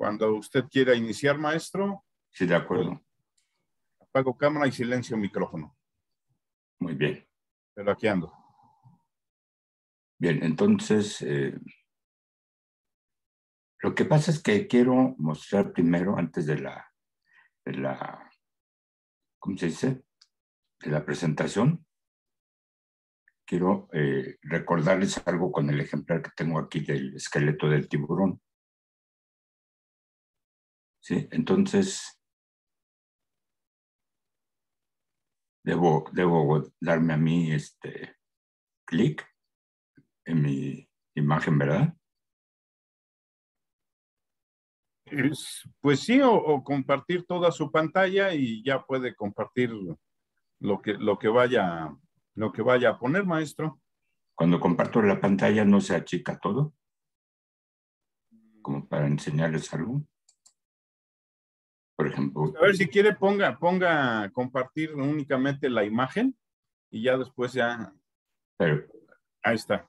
Cuando usted quiera iniciar, maestro. Sí, de acuerdo. Apago cámara y silencio micrófono. Muy bien. Pero aquí ando. Bien, entonces, lo que pasa es que quiero mostrar primero, antes de la, ¿cómo se dice? De la presentación, quiero recordarles algo con el ejemplar que tengo aquí del esqueleto del tiburón. ¿Sí? Entonces, debo darme a mí clic en mi imagen, ¿verdad? Pues sí, o compartir toda su pantalla y ya puede compartir lo que vaya a poner, maestro. Cuando comparto la pantalla no se achica todo, como para enseñarles algo. Por ejemplo. A ver, si quiere, ponga compartir únicamente la imagen y ya después ya. Pero, ahí está.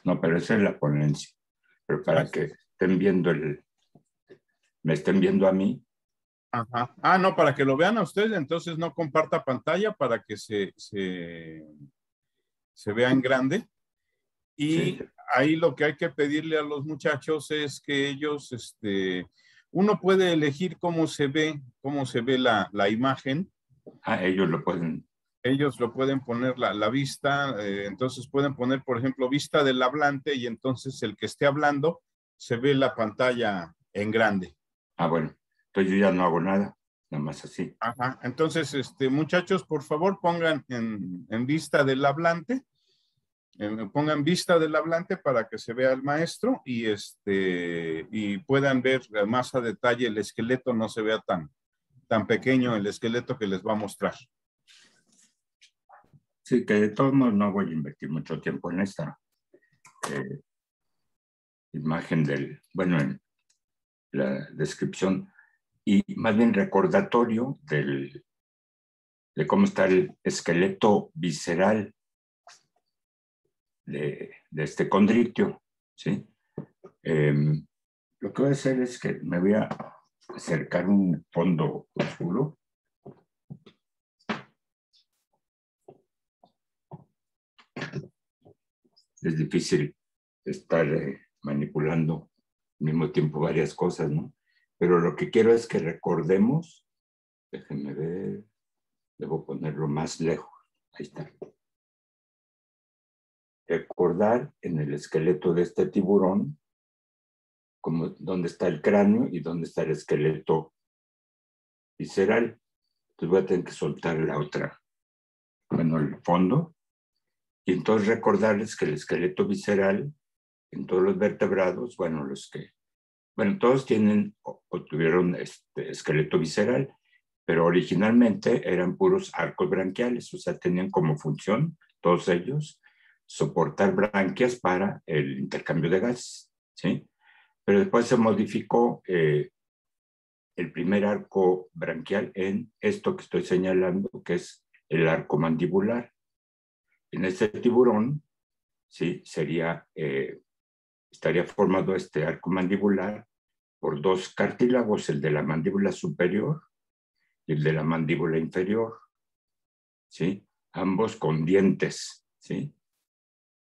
No, pero esa es la ponencia. Pero para que estén viendo me estén viendo a mí. Ajá. Ah, no, para que lo vean a ustedes, entonces no comparta pantalla para que se vea en grande. Y Sí. ahí lo que hay que pedirle a los muchachos es que ellos, uno puede elegir cómo se ve la imagen. Ellos lo pueden. Ellos lo pueden poner la vista, entonces pueden poner, por ejemplo, vista del hablante y entonces el que esté hablando se ve la pantalla en grande. Bueno, entonces yo ya no hago nada, nada más así. Ajá, entonces, muchachos, por favor, pongan en vista del hablante, pongan vista del hablante para que se vea el maestro y puedan ver más a detalle el esqueleto, no se vea tan pequeño el esqueleto que les va a mostrar. Sí, que de todos modos no voy a invertir mucho tiempo en esta imagen en la descripción y más bien recordatorio de cómo está el esqueleto visceral de este condrictio, ¿sí? Lo que voy a hacer es que me voy a acercar un fondo oscuro. Es difícil estar manipulando al mismo tiempo varias cosas, ¿no? Pero lo que quiero es que recordemos, déjenme ver, debo ponerlo más lejos, ahí está. Recordar en el esqueleto de este tiburón como dónde está el cráneo y dónde está el esqueleto visceral. Entonces voy a tener que soltar el fondo, y entonces recordarles que el esqueleto visceral en todos los vertebrados, todos tienen o tuvieron esqueleto visceral, pero originalmente eran puros arcos branquiales, o sea, tenían como función, todos ellos, soportar branquias para el intercambio de gases, ¿sí? Pero después se modificó el primer arco branquial en esto que estoy señalando, que es el arco mandibular. En este tiburón, ¿sí? Estaría formado este arco mandibular por dos cartílagos, el de la mandíbula superior y el de la mandíbula inferior, ¿sí? Ambos con dientes, ¿sí?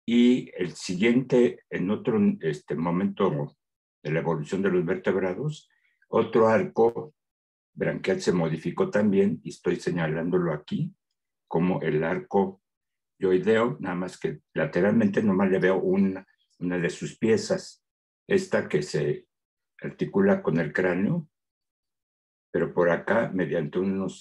Y el siguiente, en otro momento de la evolución de los vertebrados, otro arco branquial se modificó también, y estoy señalándolo aquí como el arco yoideo, nada más que lateralmente nomás le veo una de sus piezas, esta que se articula con el cráneo, pero por acá, mediante unas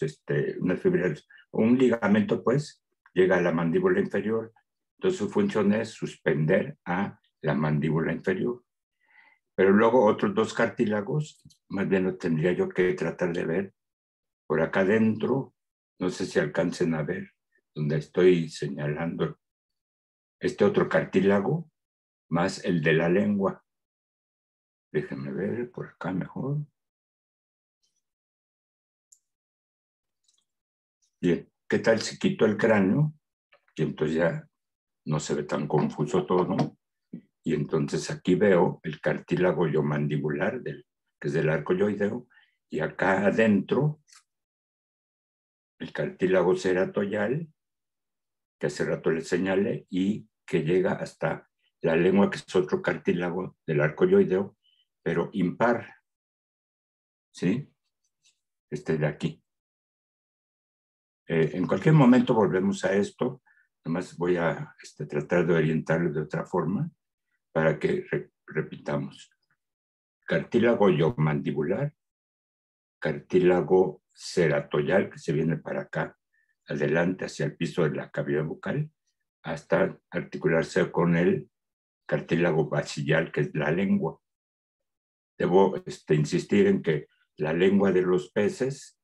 fibras, un ligamento, pues, llega a la mandíbula inferior. Entonces su función es suspender a la mandíbula inferior. Pero luego otros dos cartílagos, más bien lo tendría yo que tratar de ver por acá adentro, no sé si alcancen a ver, donde estoy señalando este otro cartílago, más el de la lengua. Déjenme ver por acá mejor. Bien, ¿qué tal si quito el cráneo? Y entonces ya no se ve tan confuso todo, ¿no? Y entonces aquí veo el cartílago yomandibular, que es del arco yoideo, y acá adentro el cartílago ceratoial, que hace rato les señalé, y que llega hasta la lengua, que es otro cartílago del arco yoideo, pero impar, ¿sí? Este de aquí. En cualquier momento volvemos a esto, además voy a tratar de orientarlo de otra forma para que repitamos. Cartílago yomandibular, cartílago ceratoial, que se viene para acá, adelante hacia el piso de la cavidad bucal, hasta articularse con el cartílago basillal, que es la lengua. Debo insistir en que la lengua de los peces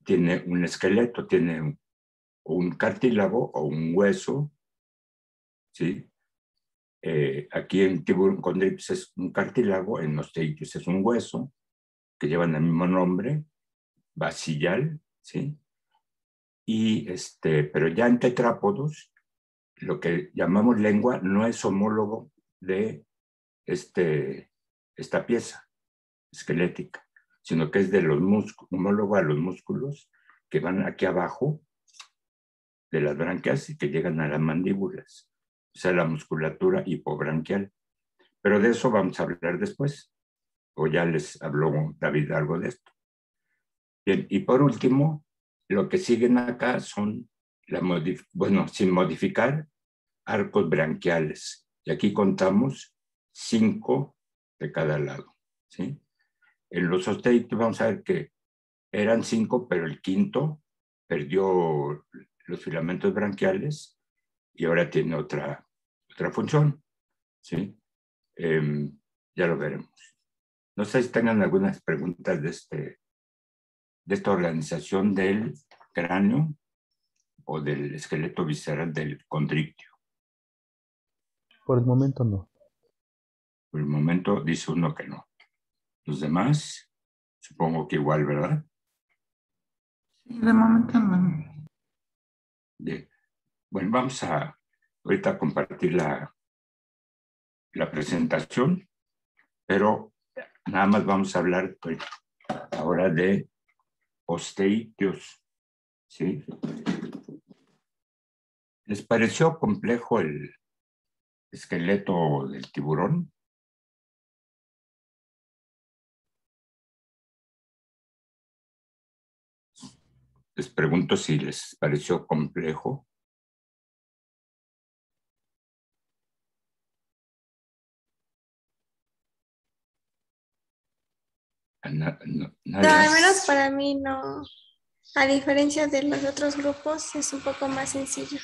tiene un esqueleto, tiene un cartílago o un hueso, ¿sí? Aquí en tiburón condrips es un cartílago, en Osteichthyos es un hueso, que llevan el mismo nombre, basillal, ¿sí? Y pero ya en tetrápodos, lo que llamamos lengua no es homólogo de esta pieza esquelética, sino que es de los músculos, homólogo a los músculos que van aquí abajo de las branquias y que llegan a las mandíbulas, o sea, la musculatura hipobranquial. Pero de eso vamos a hablar después, o ya les habló David algo de esto. Bien, y por último, lo que siguen acá son, sin modificar, arcos branquiales. Y aquí contamos 5 de cada lado, ¿sí? En los Osteichthyos vamos a ver que eran 5, pero el quinto perdió los filamentos branquiales y ahora tiene otra función, ¿sí? Ya lo veremos. No sé si tengan algunas preguntas de esta organización del cráneo o del esqueleto visceral del condrictio. Por el momento no. Por el momento dice uno que no. Los demás, supongo que igual, ¿verdad? Sí, de momento no. Bien. Bueno, vamos a ahorita compartir la presentación, pero nada más vamos a hablar ahora de Osteichthyos, ¿sí? ¿Les pareció complejo el esqueleto del tiburón? Les pregunto si les pareció complejo. No, al menos para mí no. A diferencia de los otros grupos, es un poco más sencillo.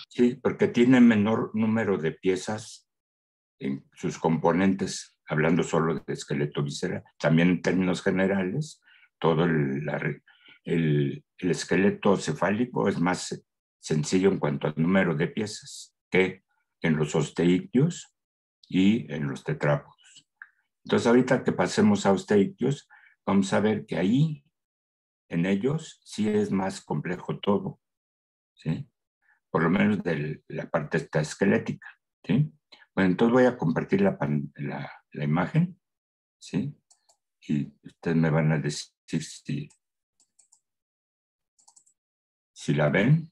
Sí, porque tiene menor número de piezas en sus componentes, hablando solo de esqueleto visceral. También en términos generales, todo el esqueleto cefálico es más sencillo en cuanto al número de piezas que en los Osteichthyos y en los tetrápodos. Entonces, ahorita que pasemos a Osteichthyos, vamos a ver que ahí, en ellos, sí es más complejo todo, ¿sí? Por lo menos de la parte esta esquelética, ¿sí? Bueno, entonces voy a compartir la imagen, ¿sí? Y ustedes me van a decir si la ven.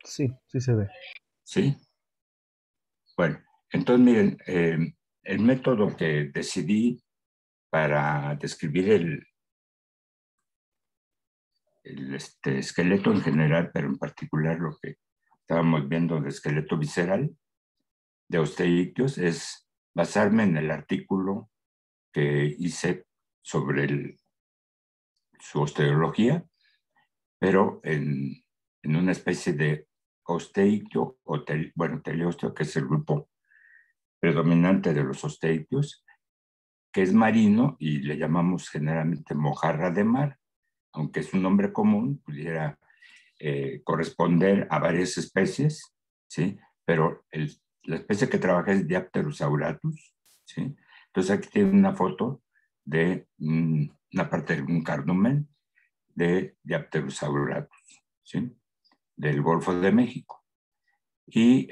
Sí, sí se ve. ¿Sí? Bueno, entonces miren, el método que decidí para describir el esqueleto en general, pero en particular lo que estábamos viendo de esqueleto visceral de Osteichthyos, es basarme en el artículo que hice sobre su osteología, pero en una especie de Osteichtyo o teleosteo, que es el grupo predominante de los Osteichthyos, que es marino y le llamamos generalmente mojarra de mar, aunque es un nombre común, pudiera corresponder a varias especies, ¿sí? Pero la especie que trabaja es Diapterus auratus, ¿sí? Entonces aquí tiene una foto de una parte de un cardumen de Diapterus auratus, ¿sí? Del Golfo de México. Y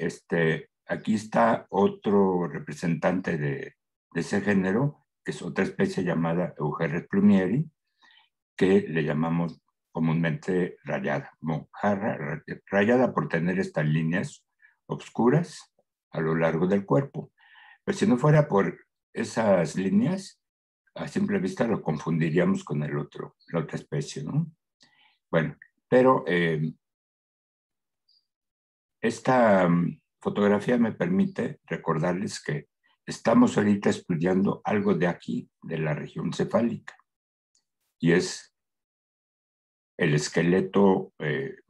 aquí está otro representante de ese género, que es otra especie llamada Eugeres plumieri, que le llamamos comúnmente rayada, mojarra rayada por tener estas líneas oscuras a lo largo del cuerpo. Pero si no fuera por esas líneas, a simple vista lo confundiríamos con la otra especie, ¿no? Bueno, pero esta fotografía me permite recordarles que estamos ahorita estudiando algo de aquí, de la región cefálica, y es el esqueleto, el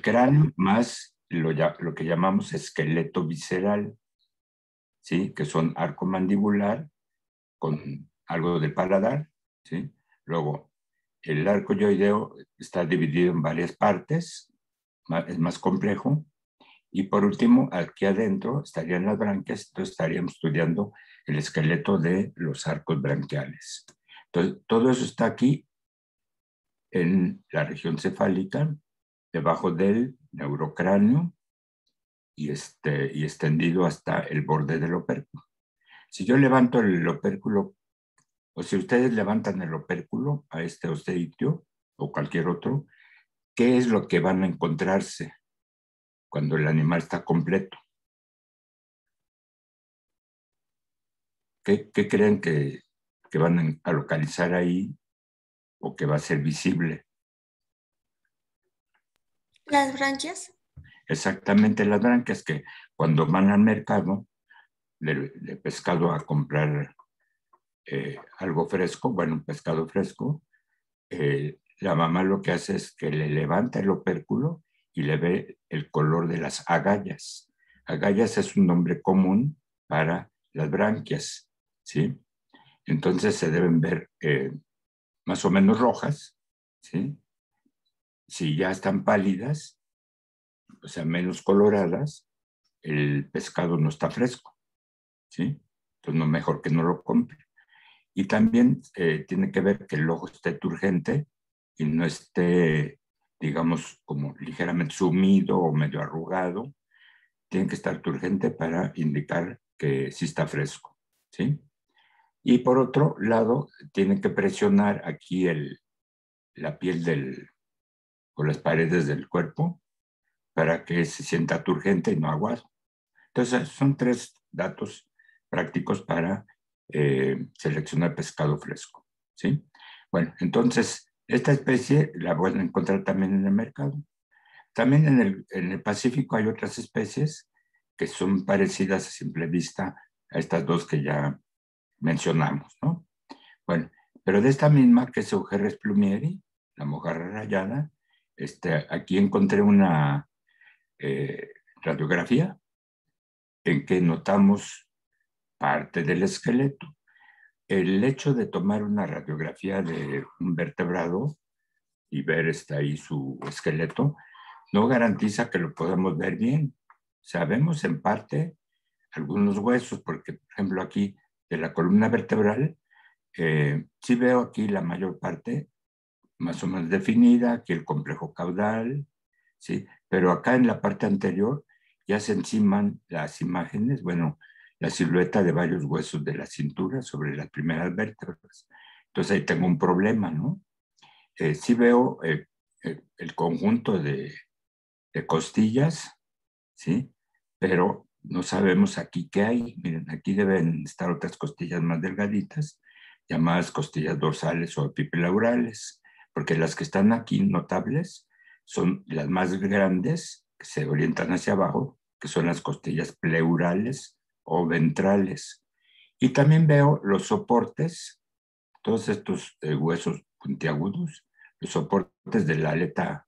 cráneo más lo que llamamos esqueleto visceral, ¿sí? Que son arco mandibular con algo de paladar, ¿sí? Luego, el arco yoideo está dividido en varias partes, es más complejo. Y por último, aquí adentro estarían las branquias, entonces estaríamos estudiando el esqueleto de los arcos branquiales. Entonces, todo eso está aquí en la región cefálica, debajo del neurocráneo y extendido hasta el borde del opérculo. Si yo levanto el opérculo, o si ustedes levantan el opérculo a este osteitio o cualquier otro, ¿qué es lo que van a encontrarse cuando el animal está completo? ¿Qué creen que van a localizar ahí o que va a ser visible? Las branquias. Exactamente, las branquias, que cuando van al mercado de pescado a comprar algo fresco, bueno, un pescado fresco, la mamá lo que hace es que le levanta el opérculo y le ve el color de las agallas. Agallas es un nombre común para las branquias, ¿sí? Entonces se deben ver más o menos rojas, ¿sí? Si ya están pálidas, o sea, menos coloradas, el pescado no está fresco, ¿sí? Entonces, no, mejor que no lo compre. Y también tiene que ver que el ojo esté turgente y no esté, digamos, como ligeramente sumido o medio arrugado. Tiene que estar turgente para indicar que sí está fresco, ¿sí? Y por otro lado, tiene que presionar aquí la piel o las paredes del cuerpo para que se sienta turgente y no aguado. Entonces, son 3 datos prácticos para seleccionar pescado fresco, ¿sí? Bueno, entonces, esta especie la pueden encontrar también en el mercado. También en el Pacífico hay otras especies que son parecidas a simple vista a estas dos que ya mencionamos, ¿no? Bueno, pero de esta misma, que es Eugeres plumieri, la mojarra rayada, aquí encontré una radiografía en que notamos parte del esqueleto. El hecho de tomar una radiografía de un vertebrado y ver ahí su esqueleto no garantiza que lo podamos ver bien. Sabemos en parte algunos huesos, porque por ejemplo aquí de la columna vertebral, sí veo aquí la mayor parte más o menos definida, aquí el complejo caudal, ¿sí? Pero acá en la parte anterior ya se enciman las imágenes, bueno, la silueta de varios huesos de la cintura sobre las primeras vértebras. Entonces ahí tengo un problema, ¿no? Sí veo el conjunto de costillas, ¿sí? Pero no sabemos aquí qué hay. Miren, aquí deben estar otras costillas más delgaditas, llamadas costillas dorsales o epipleurales, porque las que están aquí notables son las más grandes, que se orientan hacia abajo, que son las costillas pleurales o ventrales. Y también veo los soportes, todos estos huesos puntiagudos, los soportes de la aleta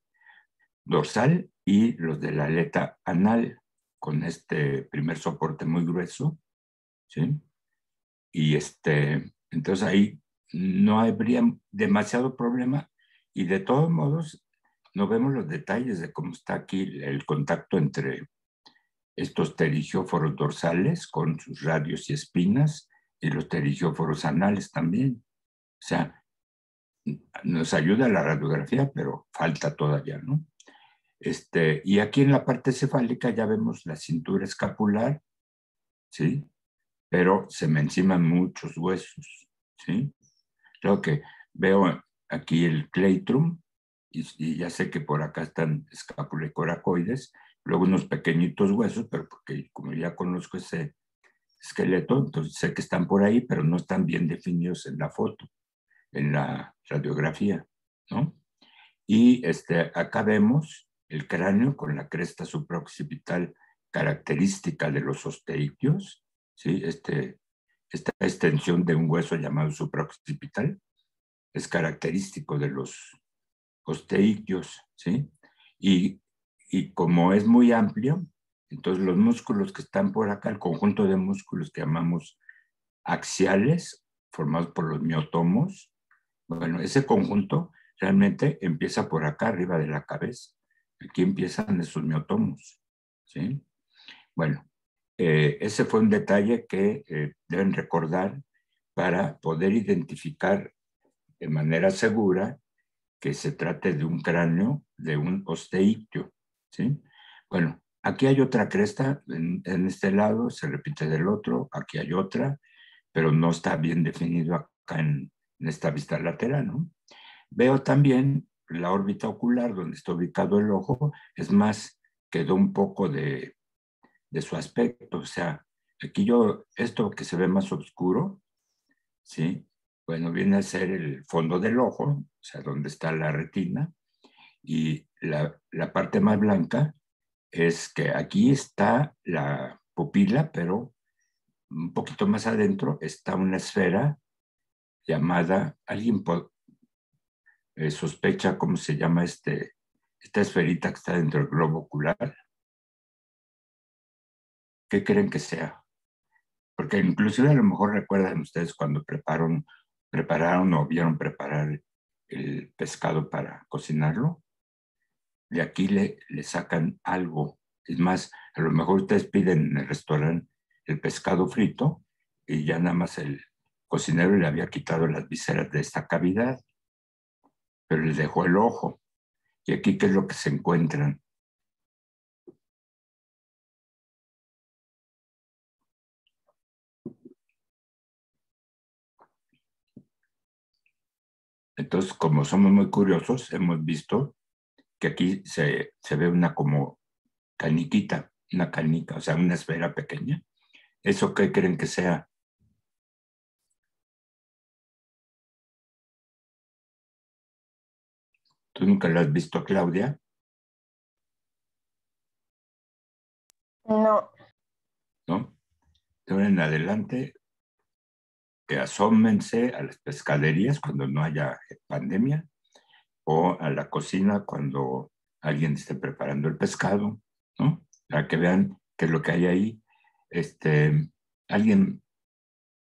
dorsal y los de la aleta anal, con este primer soporte muy grueso, ¿sí? Y entonces ahí no habría demasiado problema, y de todos modos no vemos los detalles de cómo está aquí el contacto entre estos pterigióforos dorsales con sus radios y espinas y los pterigióforos anales también. O sea, nos ayuda la radiografía, pero falta todavía, ¿no? Y aquí en la parte cefálica ya vemos la cintura escapular, ¿sí? Pero se me enciman muchos huesos, ¿sí? Creo que veo aquí el cleitrum y ya sé que por acá están escápula y coracoides, luego unos pequeñitos huesos, pero porque como ya conozco ese esqueleto, entonces sé que están por ahí, pero no están bien definidos en la foto, en la radiografía, ¿no? Y acá vemos el cráneo con la cresta supraoccipital característica de los osteiquios, ¿sí? Esta extensión de un hueso llamado supraoccipital es característico de los osteiquios, ¿sí? Y como es muy amplio, entonces los músculos que están por acá, el conjunto de músculos que llamamos axiales, formados por los miotomos, bueno, ese conjunto realmente empieza por acá arriba de la cabeza. Aquí empiezan esos miotomos, ¿sí? Bueno, ese fue un detalle que deben recordar para poder identificar de manera segura que se trate de un cráneo de un osteictio, ¿sí? Bueno, aquí hay otra cresta en este lado, se repite del otro, aquí hay otra, pero no está bien definido acá en esta vista lateral, ¿no? Veo también la órbita ocular donde está ubicado el ojo, es más, quedó un poco de su aspecto, o sea, aquí esto que se ve más oscuro, ¿sí? Bueno, viene a ser el fondo del ojo, o sea, donde está la retina, y la parte más blanca es que aquí está la pupila, pero un poquito más adentro está una esfera llamada, alguien sospecha cómo se llama esta esferita que está dentro del globo ocular. ¿Qué creen que sea? Porque inclusive a lo mejor recuerdan ustedes cuando prepararon o vieron preparar el pescado para cocinarlo. De aquí le sacan algo. Es más, a lo mejor ustedes piden en el restaurante el pescado frito y ya nada más el cocinero le había quitado las vísceras de esta cavidad, pero les dejó el ojo. Y aquí, ¿qué es lo que se encuentran? Entonces, como somos muy curiosos, hemos visto que aquí se ve una como caniquita, una canica, o sea, una esfera pequeña. ¿Eso qué creen que sea? ¿Tú nunca lo has visto, Claudia? No. ¿No? De ahora en adelante, que asómense a las pescaderías cuando no haya pandemia o a la cocina cuando alguien esté preparando el pescado, ¿no? Para que vean qué es lo que hay ahí. ¿Alguien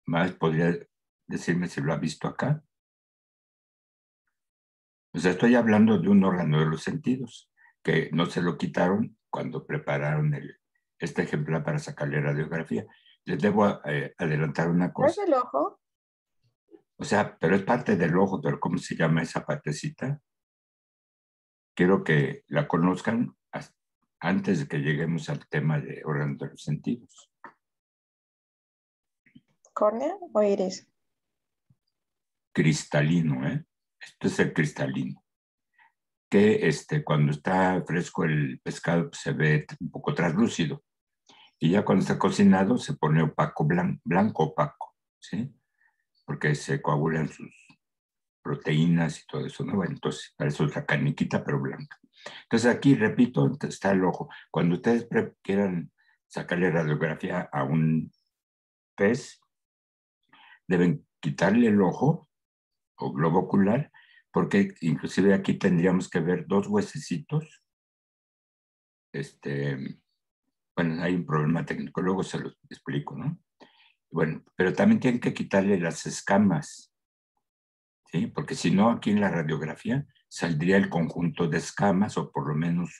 más podría decirme si lo ha visto acá? O sea, estoy hablando de un órgano de los sentidos, que no se lo quitaron cuando prepararon este ejemplar para sacarle radiografía. Les debo adelantar una ¿No es cosa. el ojo? O sea, pero es parte del ojo, pero ¿cómo se llama esa partecita? Quiero que la conozcan antes de que lleguemos al tema de órganos de los sentidos. ¿Córnea o iris? Cristalino, ¿eh? Esto es el cristalino. Que cuando está fresco el pescado pues, se ve un poco translúcido. Y ya cuando está cocinado se pone opaco, blanco opaco, ¿sí? Porque se coagulan sus proteínas y todo eso, ¿no? Bueno, entonces, para eso es la caniquita, pero blanca. Entonces aquí, repito, está el ojo. Cuando ustedes quieran sacarle radiografía a un pez, deben quitarle el ojo o globo ocular, porque inclusive aquí tendríamos que ver dos huesecitos. Bueno, hay un problema técnico, luego se los explico, ¿no? Bueno, pero también tienen que quitarle las escamas, ¿sí? Porque si no, aquí en la radiografía saldría el conjunto de escamas o por lo menos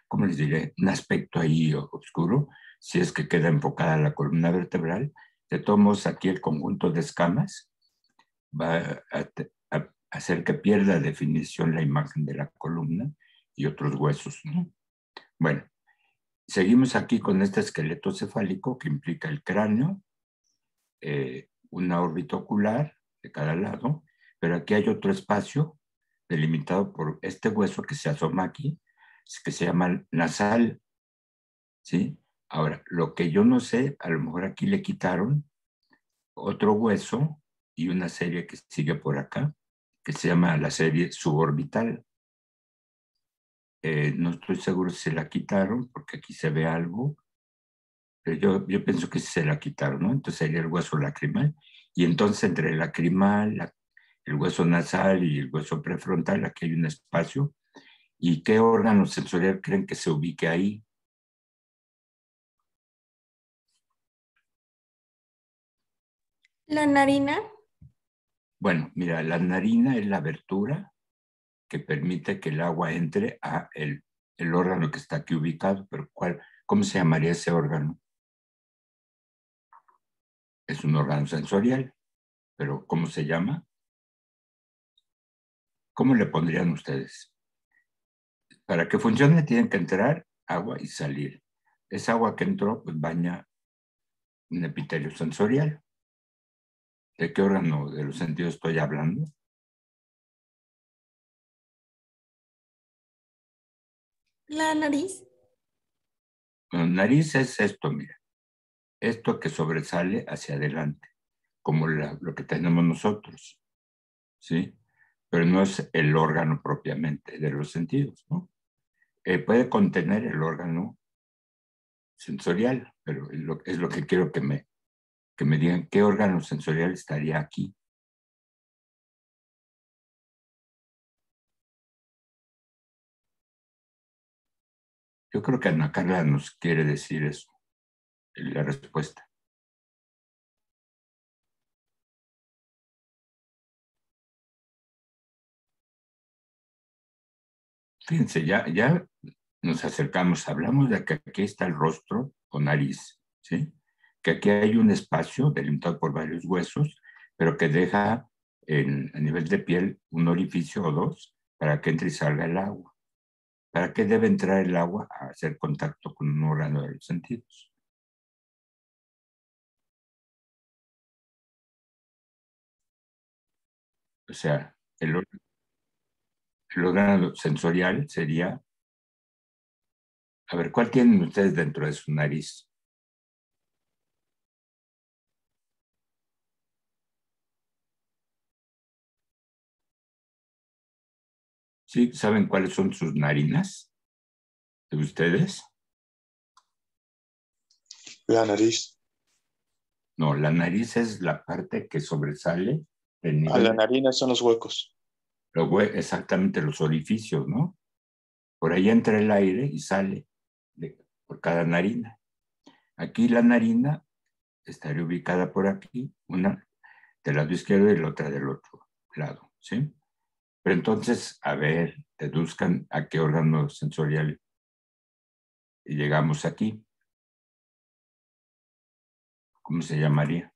¿cómo les diré? Un aspecto ahí oscuro, si es que queda enfocada la columna vertebral. De todos modos, aquí el conjunto de escamas va a hacer que pierda definición la imagen de la columna y otros huesos, ¿no? Bueno, seguimos aquí con este esqueleto cefálico que implica el cráneo, una órbita ocular de cada lado, pero aquí hay otro espacio delimitado por este hueso que se asoma aquí, que se llama nasal, ¿sí? Ahora, lo que yo no sé, a lo mejor aquí le quitaron otro hueso y una serie que sigue por acá, que se llama la serie suborbital. No estoy seguro si se la quitaron, porque aquí se ve algo, pero yo pienso que sí se la quitaron, ¿no? Entonces sería el hueso lacrimal, y entonces entre el lacrimal, el hueso nasal y el hueso prefrontal, aquí hay un espacio. ¿Y qué órgano sensorial creen que se ubique ahí? La narina. Bueno, mira, la narina es la abertura que permite que el agua entre a el órgano que está aquí ubicado, pero ¿cómo se llamaría ese órgano? Es un órgano sensorial, pero ¿cómo se llama? ¿Cómo le pondrían ustedes? Para que funcione tienen que entrar agua y salir. Esa agua que entró pues baña un epitelio sensorial. ¿De qué órgano de los sentidos estoy hablando? La nariz. Bueno, nariz es esto, mira. Esto que sobresale hacia adelante, como lo que tenemos nosotros, ¿sí? Pero no es el órgano propiamente de los sentidos, ¿no? Puede contener el órgano sensorial, pero es lo que quiero que me digan qué órgano sensorial estaría aquí. Yo creo que Ana Carla nos quiere decir eso, la respuesta. Fíjense, ya nos acercamos, hablamos de que aquí está el rostro o nariz, ¿sí? Que aquí hay un espacio delimitado por varios huesos, pero que deja a nivel de piel un orificio o dos para que entre y salga el agua. ¿Para qué debe entrar el agua a hacer contacto con un órgano de los sentidos? O sea, el órgano sensorial sería, a ver, ¿cuál tienen ustedes dentro de su nariz? ¿Sí? ¿Saben cuáles son sus narinas de ustedes? La nariz. No, la nariz es la parte que sobresale del A la nivel, narina son los huecos. exactamente los orificios, ¿no? Por ahí entra el aire y sale por cada narina. Aquí la narina estaría ubicada por aquí, una del lado izquierdo y la otra del otro lado, ¿sí? Pero entonces, a ver, deduzcan a qué órgano sensorial llegamos aquí. ¿Cómo se llamaría?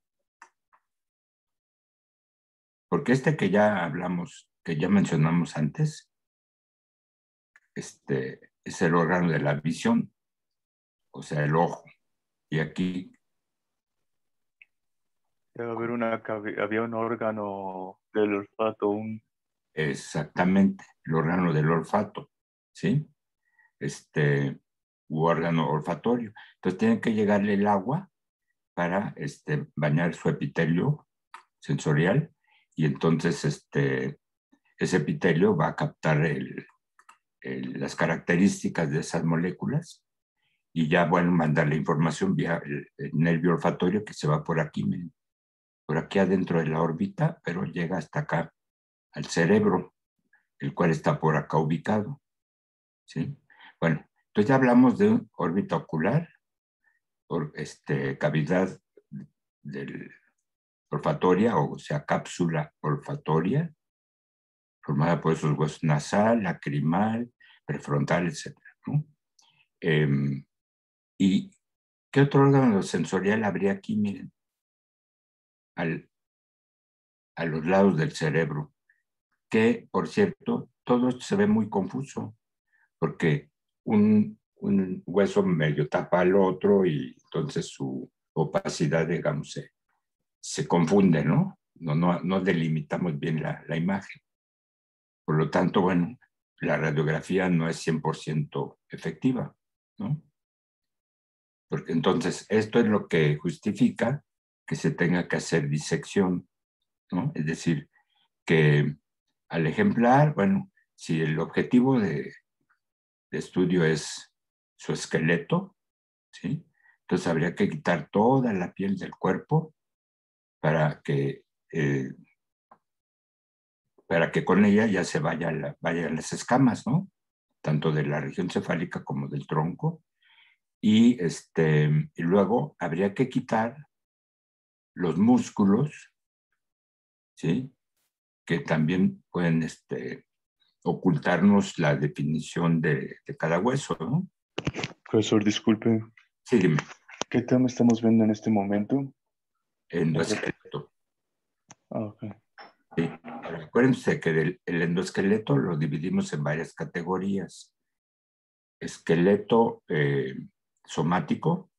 Porque este que ya hablamos, que ya mencionamos antes, es el órgano de la visión, o sea, el ojo. Y aquí, Debe haber había un órgano del olfato, exactamente, el órgano del olfato, ¿sí? U órgano olfatorio. Entonces tienen que llegarle el agua para bañar su epitelio sensorial y entonces ese epitelio va a captar las características de esas moléculas y ya bueno, mandar la información vía el nervio olfatorio que se va por aquí, por aquí adentro de la órbita, pero llega hasta acá, al cerebro, el cual está por acá ubicado, ¿sí? Bueno, entonces ya hablamos de órbita ocular, cavidad del olfatoria, o sea, cápsula olfatoria, formada por esos huesos nasal, lacrimal, prefrontal, etc., ¿no? ¿Y qué otro órgano sensorial habría aquí? Miren, a los lados del cerebro, que, por cierto, todo esto se ve muy confuso, porque un hueso medio tapa al otro y entonces su opacidad, digamos, se confunde, ¿no? No delimitamos bien la imagen. Por lo tanto, bueno, la radiografía no es 100% efectiva, ¿no? Porque entonces esto es lo que justifica que se tenga que hacer disección, ¿no? Es decir, que al ejemplar, bueno, si el objetivo de estudio es su esqueleto, ¿sí? Entonces habría que quitar toda la piel del cuerpo para que con ella ya se vayan las escamas, ¿no? Tanto de la región cefálica como del tronco. Y luego habría que quitar los músculos, ¿sí? Que también pueden ocultarnos la definición de cada hueso, ¿no? Profesor, disculpe, Sí, dime. ¿qué tema estamos viendo en este momento? Endoesqueleto. Ok. Sí. Acuérdense que el endoesqueleto lo dividimos en varias categorías. Esqueleto somático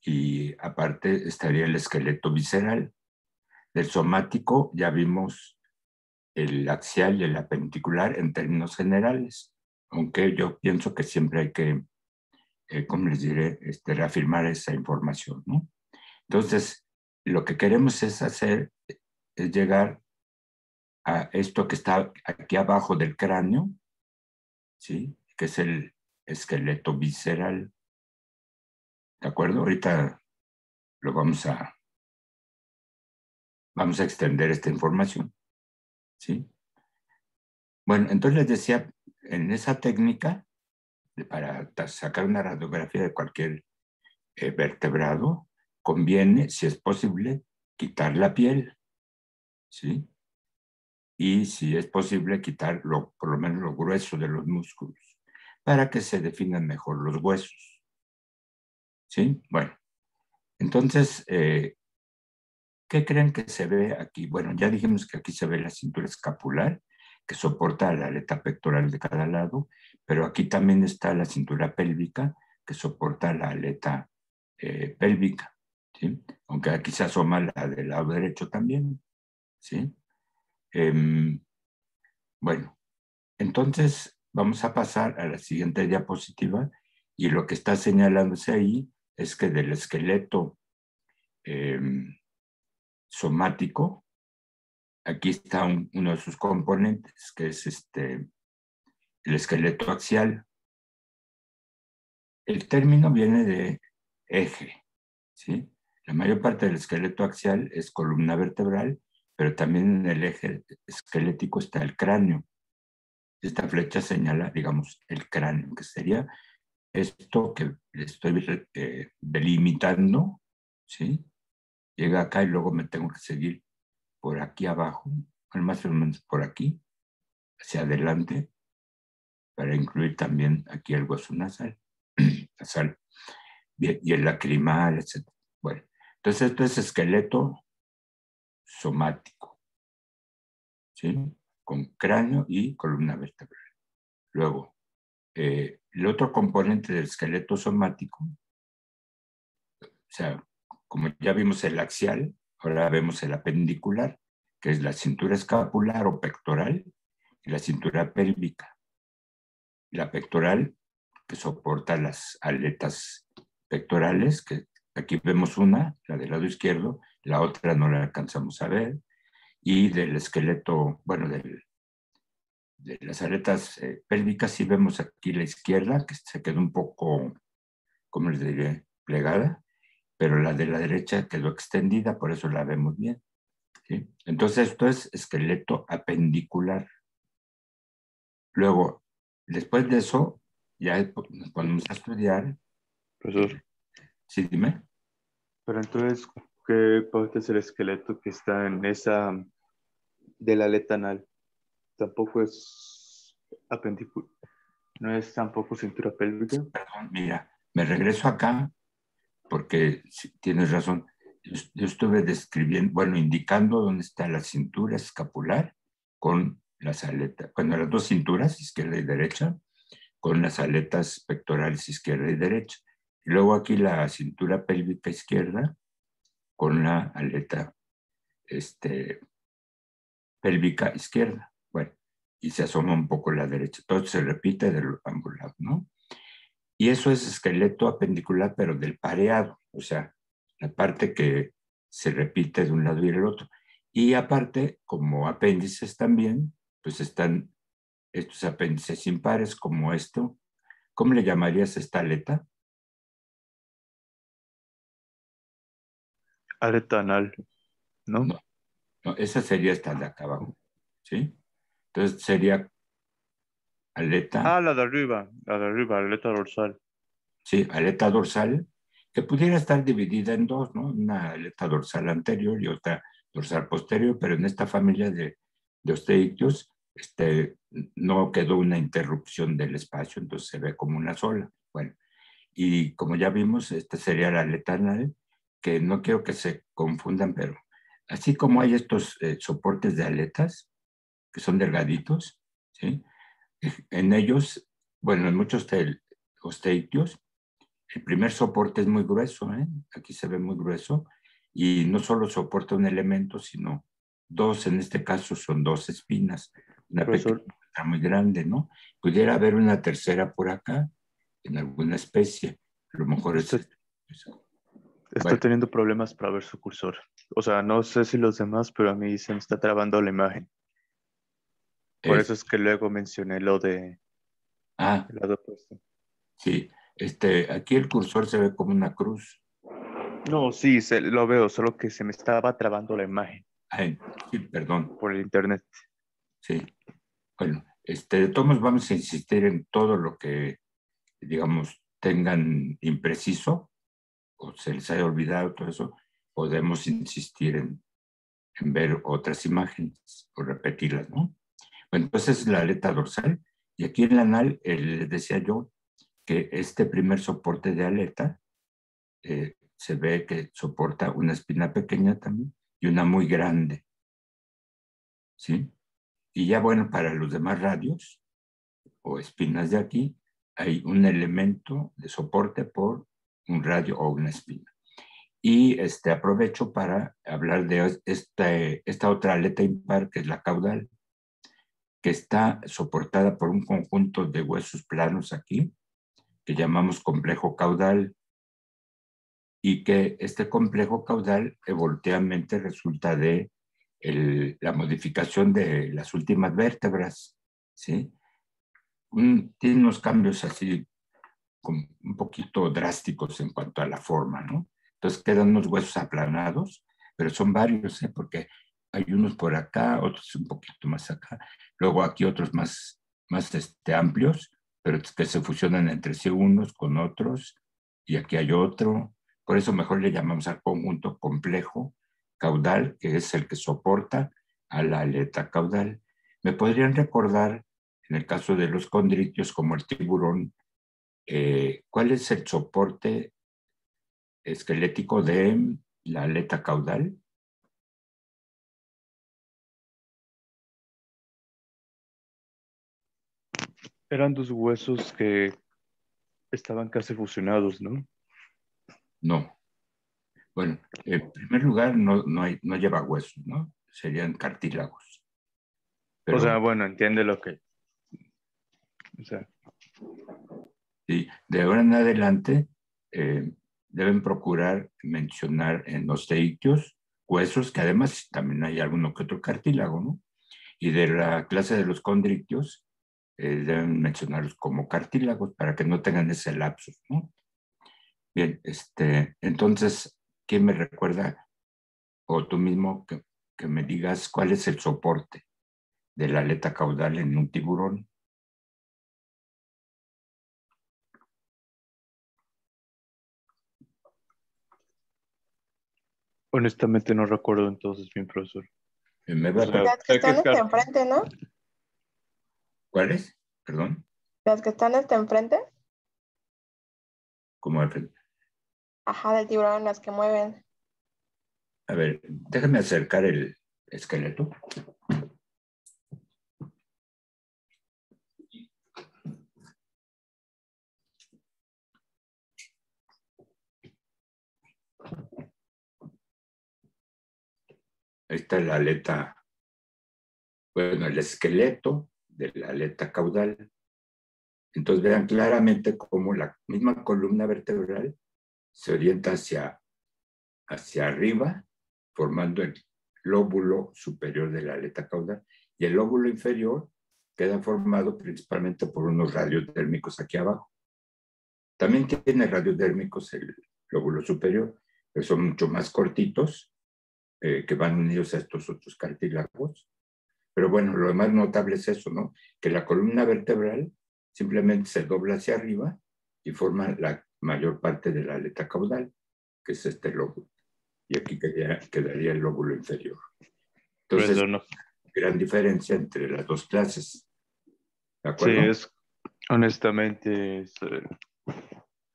y aparte estaría el esqueleto visceral. Del somático ya vimos el axial y el apendicular en términos generales, aunque yo pienso que siempre hay que, como les diré, reafirmar esa información, ¿no? Entonces, lo que queremos es llegar a esto que está aquí abajo del cráneo, ¿sí? Que es el esqueleto visceral. ¿De acuerdo? Ahorita lo vamos a extender esta información, ¿sí? Bueno, entonces les decía, en esa técnica, para sacar una radiografía de cualquier vertebrado, conviene, si es posible, quitar la piel, ¿sí? Y si es posible, quitar por lo menos lo grueso de los músculos, para que se definan mejor los huesos, ¿sí? Bueno, entonces, ¿qué creen que se ve aquí? Bueno, ya dijimos que aquí se ve la cintura escapular, que soporta la aleta pectoral de cada lado, pero aquí también está la cintura pélvica, que soporta la aleta pélvica, ¿sí? Aunque aquí se asoma la del lado derecho también, ¿sí? Bueno, entonces vamos a pasar a la siguiente diapositiva y lo que está señalándose ahí es que del esqueleto somático, aquí está uno de sus componentes, que es el esqueleto axial. El término viene de eje, ¿sí? La mayor parte del esqueleto axial es columna vertebral, pero también en el eje esquelético está el cráneo. Esta flecha señala, digamos, el cráneo, que sería esto que estoy delimitando, ¿sí? Llega acá y luego me tengo que seguir por aquí abajo, más o menos por aquí, hacia adelante, para incluir también aquí el hueso nasal, y el lacrimal, etc. Bueno, entonces esto es esqueleto somático, ¿sí? Con cráneo y columna vertebral. Luego, el otro componente del esqueleto somático, o sea, como ya vimos el axial, ahora vemos el apendicular, que es la cintura escapular o pectoral y la cintura pélvica. La pectoral, que soporta las aletas pectorales, que aquí vemos una, la del lado izquierdo, la otra no la alcanzamos a ver, y del esqueleto, bueno, de las aletas pélvicas, sí vemos aquí la izquierda, que se quedó un poco, ¿cómo les diré?, plegada, pero la de la derecha quedó extendida, por eso la vemos bien, ¿sí? Entonces esto es esqueleto apendicular. Luego, después de eso, ya nos ponemos a estudiar. Profesor, Sí, dime. pero entonces, ¿qué parte es el esqueleto que está en esa de la aleta anal? Tampoco es apendicular, no es tampoco cintura pélvica. Perdón, mira, me regreso acá porque tienes razón. Yo estuve describiendo, bueno, indicando dónde está la cintura escapular con las aletas, bueno, las dos cinturas, izquierda y derecha, con las aletas pectorales izquierda y derecha. Y luego aquí la cintura pélvica izquierda con la aleta pélvica izquierda. Bueno, y se asoma un poco la derecha. Todo se repite de ambos lados, ¿no? Y eso es esqueleto apendicular, pero del pareado, o sea, la parte que se repite de un lado y del otro. Y aparte, como apéndices también, pues están estos apéndices impares como esto. ¿Cómo le llamarías a esta aleta? Aleta anal, ¿no? No, no, esa sería esta de acá abajo, ¿sí? Entonces sería aleta, Ah, la de arriba, aleta dorsal. sí, aleta dorsal, que pudiera estar dividida en dos, ¿no? Una aleta dorsal anterior y otra dorsal posterior, pero en esta familia de osteictios, no quedó una interrupción del espacio, entonces se ve como una sola. Bueno, y como ya vimos, esta sería la aleta anal, que no quiero que se confundan, pero así como hay estos soportes de aletas, que son delgaditos, ¿sí? En ellos, bueno, en muchos osteictios, el primer soporte es muy grueso, ¿eh? Aquí se ve muy grueso, y no solo soporta un elemento, sino dos, en este caso son dos espinas, una pequeña Profesor, y otra muy grande, ¿no? Pudiera haber una tercera por acá, en alguna especie, a lo mejor es... usted está Bueno, teniendo problemas para ver su cursor. O sea, no sé si los demás, pero a mí se me está trabando la imagen. Por es, eso es que luego mencioné lo de ah, el lado opuesto. sí, aquí el cursor se ve como una cruz. No, sí, lo veo, solo que se me estaba trabando la imagen Ay, sí, perdón, por el internet. sí. Bueno, de todos modos vamos a insistir en todo lo que, digamos, tengan impreciso o se les haya olvidado todo eso, podemos insistir en ver otras imágenes o repetirlas, ¿no? Bueno, entonces es la aleta dorsal y aquí en la anal les decía yo que este primer soporte de aleta se ve que soporta una espina pequeña también y una muy grande, ¿sí? Y ya bueno, para los demás radios o espinas de aquí, hay un elemento de soporte por un radio o una espina. Y aprovecho para hablar de esta otra aleta impar, que es la caudal, que está soportada por un conjunto de huesos planos aquí, que llamamos complejo caudal, y que este complejo caudal evolutivamente resulta de la modificación de las últimas vértebras, ¿sí? Tiene unos cambios así un poquito drásticos en cuanto a la forma, ¿no? Entonces quedan unos huesos aplanados, pero son varios, ¿eh? Porque hay unos por acá, otros un poquito más acá, luego aquí otros más amplios, pero que se fusionan entre sí unos con otros, y aquí hay otro. Por eso mejor le llamamos al conjunto complejo caudal, que es el que soporta a la aleta caudal. ¿Me podrían recordar, en el caso de los condritios, como el tiburón, cuál es el soporte esquelético de la aleta caudal? Eran dos huesos que estaban casi fusionados, ¿no? No. Bueno, en primer lugar, no lleva huesos, ¿no? Serían cartílagos. O sea, Pero bueno, entiende lo que... O sea, sí, de ahora en adelante deben procurar mencionar en los osteictios huesos, que además también hay alguno que otro cartílago, ¿no? Y de la clase de los condritios deben mencionarlos como cartílagos para que no tengan ese lapsus, ¿no? Bien, entonces, ¿quién me recuerda, o tú mismo, que me digas cuál es el soporte de la aleta caudal en un tiburón? honestamente no recuerdo entonces bien, profesor. Me O va a sea, acordar. Las que sé que están es hasta enfrente, ¿no? ¿Cuál es? Perdón, Las que están hasta enfrente. ¿cómo? Ajá, del tiburón, las que mueven. A ver, déjame acercar el esqueleto. Ahí está la aleta, bueno, el esqueleto de la aleta caudal. Entonces vean claramente cómo la misma columna vertebral se orienta hacia arriba, formando el lóbulo superior de la aleta caudal, y el lóbulo inferior queda formado principalmente por unos radiodérmicos aquí abajo. También tiene radiodérmicos el lóbulo superior, pero son mucho más cortitos, que van unidos a estos otros cartílagos. Pero bueno, lo más notable es eso, ¿no? Que la columna vertebral simplemente se dobla hacia arriba y forma la mayor parte de la aleta caudal, que es este lóbulo. Y aquí quedaría el lóbulo inferior. Entonces, gran diferencia entre las dos clases. ¿De acuerdo? Sí, honestamente,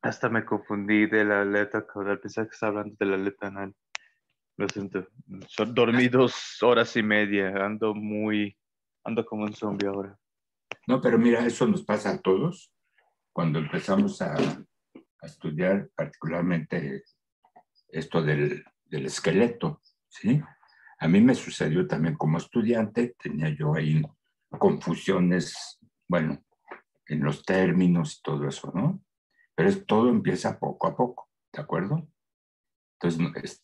hasta me confundí de la aleta caudal. Pensaba que estaba hablando de la aleta anal. Lo siento. Dormí 2 horas y media. Ando como un zombie ahora. No, pero mira, eso nos pasa a todos cuando empezamos a estudiar particularmente esto del esqueleto, ¿sí? A mí me sucedió también como estudiante, tenía yo ahí confusiones, bueno, en los términos y todo eso, ¿no? Pero todo empieza poco a poco, ¿de acuerdo? Entonces,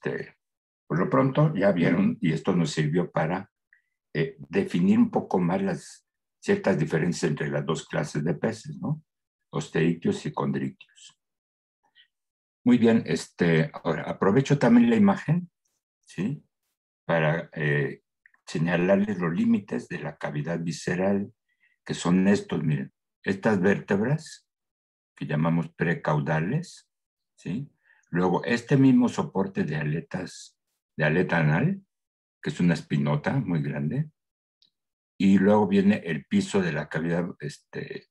por lo pronto ya vieron, y esto nos sirvió para definir un poco más las ciertas diferencias entre las dos clases de peces, ¿no? Osteictios y condrictios. Muy bien, ahora aprovecho también la imagen, ¿sí? Para señalarles los límites de la cavidad visceral, que son estos, miren, estas vértebras que llamamos precaudales, ¿sí? Luego, este mismo soporte de aleta anal, que es una espinota muy grande, y luego viene el piso de la cavidad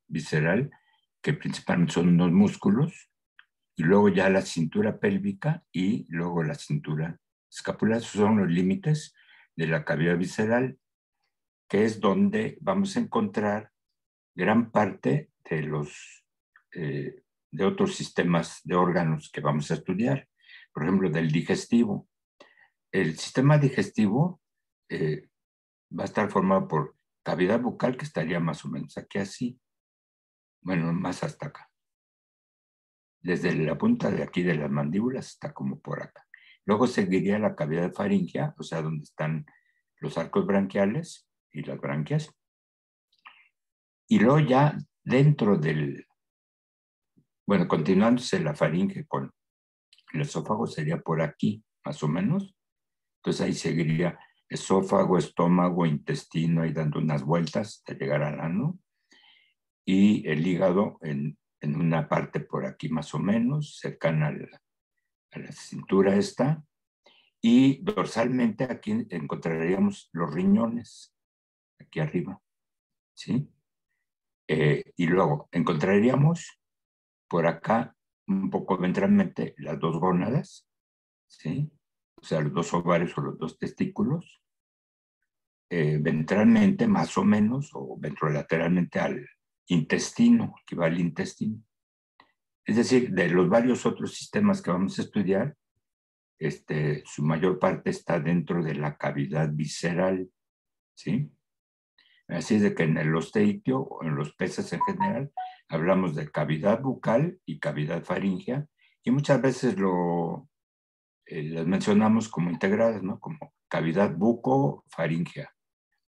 visceral, que principalmente son unos músculos, y luego ya la cintura pélvica y luego la cintura escapular. Esos son los límites de la cavidad visceral, que es donde vamos a encontrar gran parte de otros sistemas de órganos que vamos a estudiar. Por ejemplo, del digestivo. El sistema digestivo va a estar formado por cavidad bucal, que estaría más o menos aquí así. Bueno, más hasta acá. Desde la punta de aquí de las mandíbulas está como por acá. Luego seguiría la cavidad faríngea, o sea, donde están los arcos branquiales y las branquias. Y luego ya dentro bueno, continuándose la faringe con el esófago, sería por aquí, más o menos. Entonces ahí seguiría esófago, estómago, intestino, ahí dando unas vueltas hasta llegar al ano. Y el hígado en una parte por aquí más o menos, cercana a la cintura esta. Y dorsalmente aquí encontraríamos los riñones, aquí arriba, ¿sí? Y luego encontraríamos por acá, un poco ventralmente, las dos gónadas, ¿sí? O sea, los dos ovarios o los dos testículos. Ventralmente, más o menos, o ventrolateralmente al intestino, que va al intestino. Es decir, de los varios otros sistemas que vamos a estudiar, su mayor parte está dentro de la cavidad visceral, ¿sí? Así es de que en el osteitio o en los peces en general hablamos de cavidad bucal y cavidad faríngea, y muchas veces las mencionamos como integradas, ¿no? Como cavidad bucofaríngea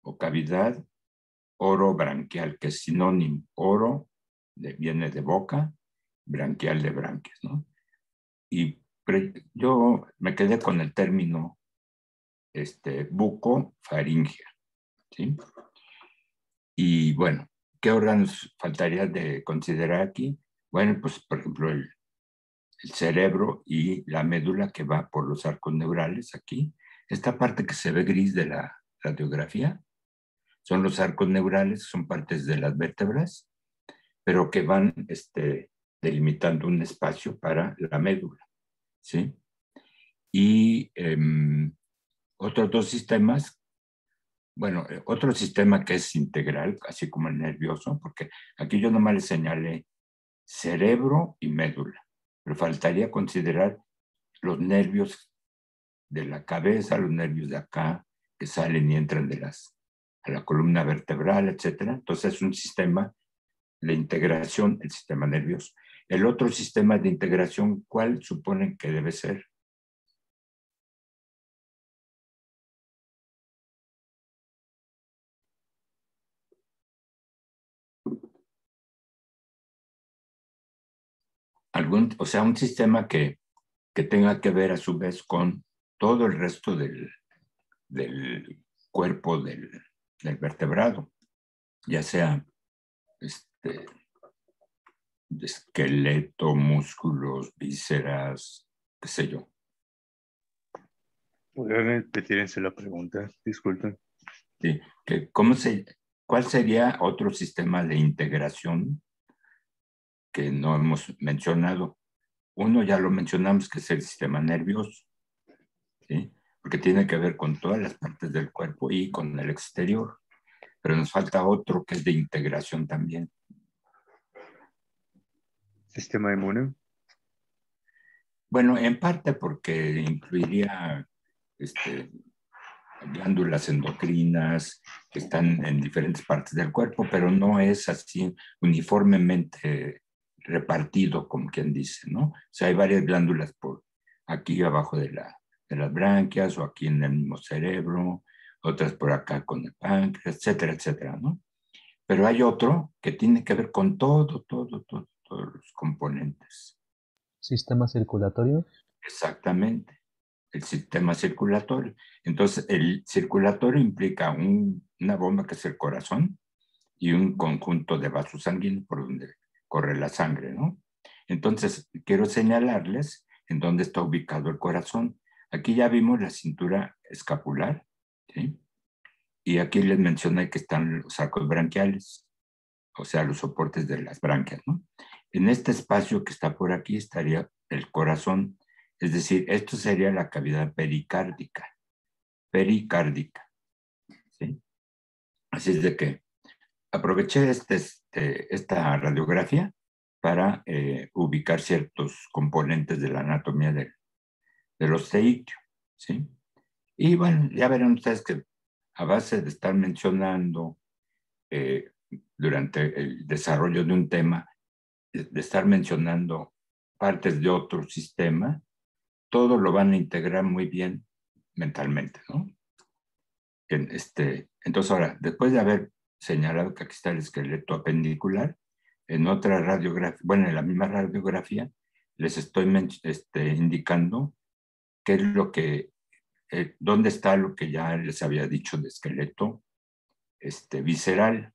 o cavidad orobranquial, que es sinónimo. Oro viene de boca, branquial de branquias, ¿no? Y yo me quedé con el término bucofaríngea, ¿sí? Y bueno, ¿qué órganos faltaría de considerar aquí? Bueno, pues por ejemplo el cerebro y la médula, que va por los arcos neurales aquí. Esta parte que se ve gris de la radiografía son los arcos neurales, son partes de las vértebras, pero que van delimitando un espacio para la médula, ¿sí? Y otros dos sistemas, bueno, otro sistema que es integral, así como el nervioso, porque aquí yo nomás le señalé cerebro y médula, pero faltaría considerar los nervios de la cabeza, los nervios de acá, que salen y entran a la columna vertebral, etcétera. Entonces es un sistema de integración, el sistema nervioso. El otro sistema de integración, ¿cuál suponen que debe ser? O sea, un sistema que tenga que ver a su vez con todo el resto del cuerpo del vertebrado, ya sea esqueleto, músculos, vísceras, qué sé yo. ¿Podrían repetirse la pregunta? Disculpen. Sí, ¿cuál sería otro sistema de integración que no hemos mencionado? Uno ya lo mencionamos, que es el sistema nervioso, ¿sí? Porque tiene que ver con todas las partes del cuerpo y con el exterior. Pero nos falta otro que es de integración también. ¿Sistema inmune? Bueno, en parte porque incluiría glándulas endocrinas que están en diferentes partes del cuerpo, pero no es así uniformemente repartido, como quien dice, ¿no? O sea, hay varias glándulas por aquí abajo de las branquias o aquí en el mismo cerebro, otras por acá con el páncreas, etcétera, etcétera, ¿no? Pero hay otro que tiene que ver con todos los componentes. ¿Sistema circulatorio? Exactamente, el sistema circulatorio. Entonces, el circulatorio implica una bomba que es el corazón y un conjunto de vasos sanguíneos por donde corre la sangre, ¿no? Entonces, quiero señalarles en dónde está ubicado el corazón. Aquí ya vimos la cintura escapular, ¿sí? Y aquí les mencioné que están los arcos branquiales, o sea, los soportes de las branquias, ¿no? En este espacio que está por aquí estaría el corazón, es decir, esto sería la cavidad pericárdica, ¿sí? Así es de que aproveché esta radiografía para ubicar ciertos componentes de la anatomía del osteícteo, ¿sí? Y bueno, ya verán ustedes que a base de estar mencionando durante el desarrollo de un tema, de estar mencionando partes de otro sistema, todo lo van a integrar muy bien mentalmente, ¿no? Entonces ahora, después de haber señalado que aquí está el esqueleto apendicular, en otra radiografía, bueno, en la misma radiografía, les estoy indicando qué es lo que, dónde está lo que ya les había dicho de esqueleto visceral,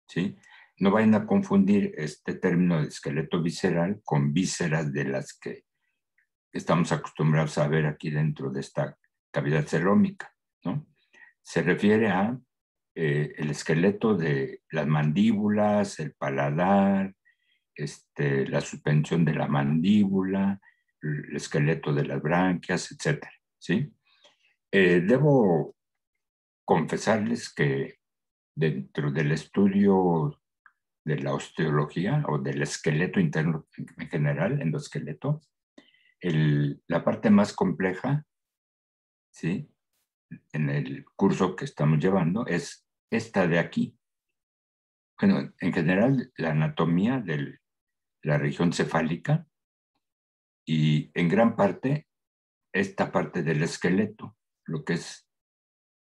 ¿sí? No vayan a confundir este término de esqueleto visceral con vísceras de las que estamos acostumbrados a ver aquí dentro de esta cavidad celómica, ¿no? Se refiere a el esqueleto de las mandíbulas, el paladar, la suspensión de la mandíbula, el esqueleto de las branquias, etcétera, ¿sí? Debo confesarles que dentro del estudio de la osteología o del esqueleto interno en general, endoesqueleto, la parte más compleja, ¿sí?, en el curso que estamos llevando es esta de aquí. Bueno, en general, la anatomía de la región cefálica y en gran parte esta parte del esqueleto, lo que es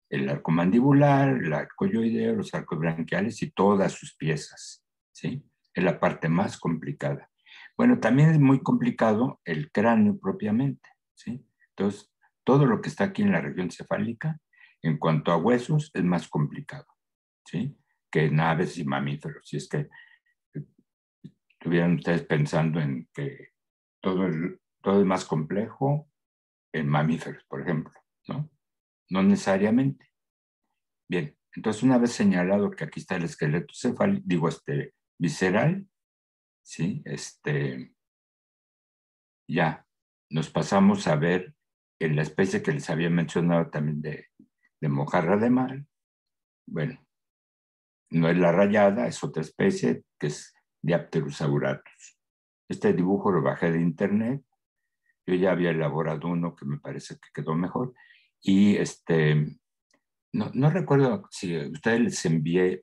el arco mandibular, el arco yoideo, los arcos branquiales y todas sus piezas, ¿sí? Es la parte más complicada. Bueno, también es muy complicado el cráneo propiamente, ¿sí? Entonces, todo lo que está aquí en la región cefálica, en cuanto a huesos, es más complicado, ¿sí?, que en aves y mamíferos. Si es que estuvieran ustedes pensando en que todo es más complejo en mamíferos, por ejemplo, ¿no? No necesariamente. Bien, entonces una vez señalado que aquí está el esqueleto cefálico, visceral, ¿sí? Ya nos pasamos a ver en la especie que les había mencionado también de mojarra de mar. Bueno, no es la rayada, es otra especie que es Diapterus auratus. Este dibujo lo bajé de internet. Yo ya había elaborado uno que me parece que quedó mejor. Y No recuerdo si a ustedes les envié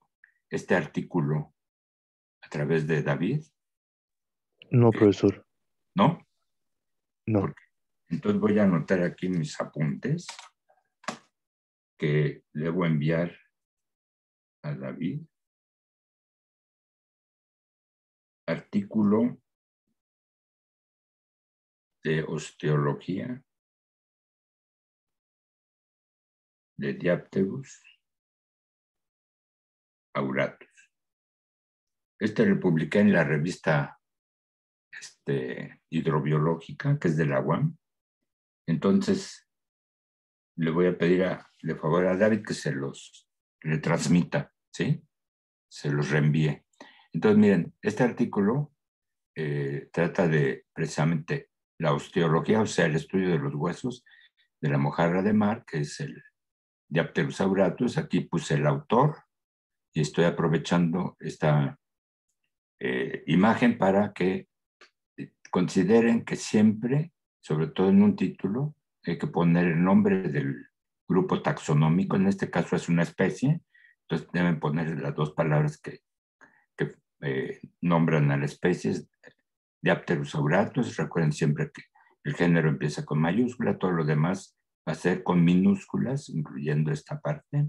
este artículo a través de David. No, profesor. ¿No? No. Porque, entonces voy a anotar aquí mis apuntes que debo enviar a David. Artículo de osteología de Diapterus auratus. Lo publiqué en la revista hidrobiológica, que es de la UAM. Entonces, le voy a pedir de favor a David que se los retransmita, ¿sí? Se los reenvíe. Entonces, miren, este artículo trata de precisamente la osteología, o sea, el estudio de los huesos de la mojarra de mar, que es el Diapterus auratus. Aquí puse el autor y estoy aprovechando esta imagen para que consideren que siempre, sobre todo en un título, hay que poner el nombre del grupo taxonómico. En este caso es una especie, entonces deben poner las dos palabras que nombran a la especie. Diapterus auratus. Recuerden siempre que el género empieza con mayúscula, todo lo demás va a ser con minúsculas, incluyendo esta parte.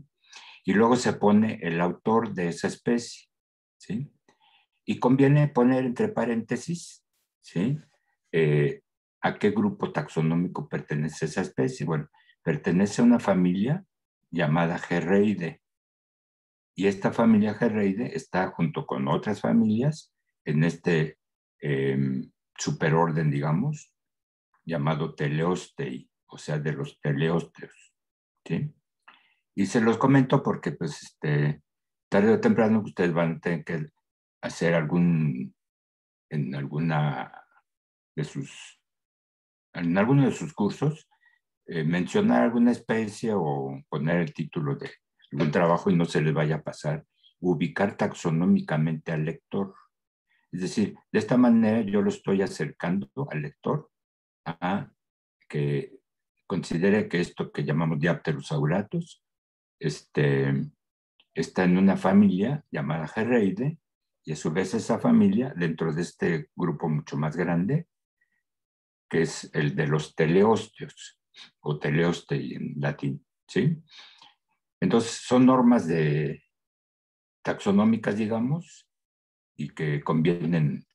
Y luego se pone el autor de esa especie, ¿sí? Y conviene poner entre paréntesis, ¿sí? ¿A qué grupo taxonómico pertenece esa especie? Bueno, pertenece a una familia llamada Gerreidae. Y esta familia Gerreidae está junto con otras familias en este superorden, digamos, llamado Teleostei, o sea, de los teleósteos, ¿sí? Y se los comento porque, pues, tarde o temprano ustedes van a tener que hacer en alguno de sus cursos, mencionar alguna especie o poner el título de algún trabajo y no se les vaya a pasar, ubicar taxonómicamente al lector. Es decir, de esta manera yo lo estoy acercando al lector a que considere que esto que llamamos Diapterus auratus está en una familia llamada Gerreidae, y a su vez esa familia, dentro de este grupo mucho más grande, que es el de los teleósteos, o teleostei en latín, ¿sí? Entonces son normas taxonómicas, digamos, y que conviene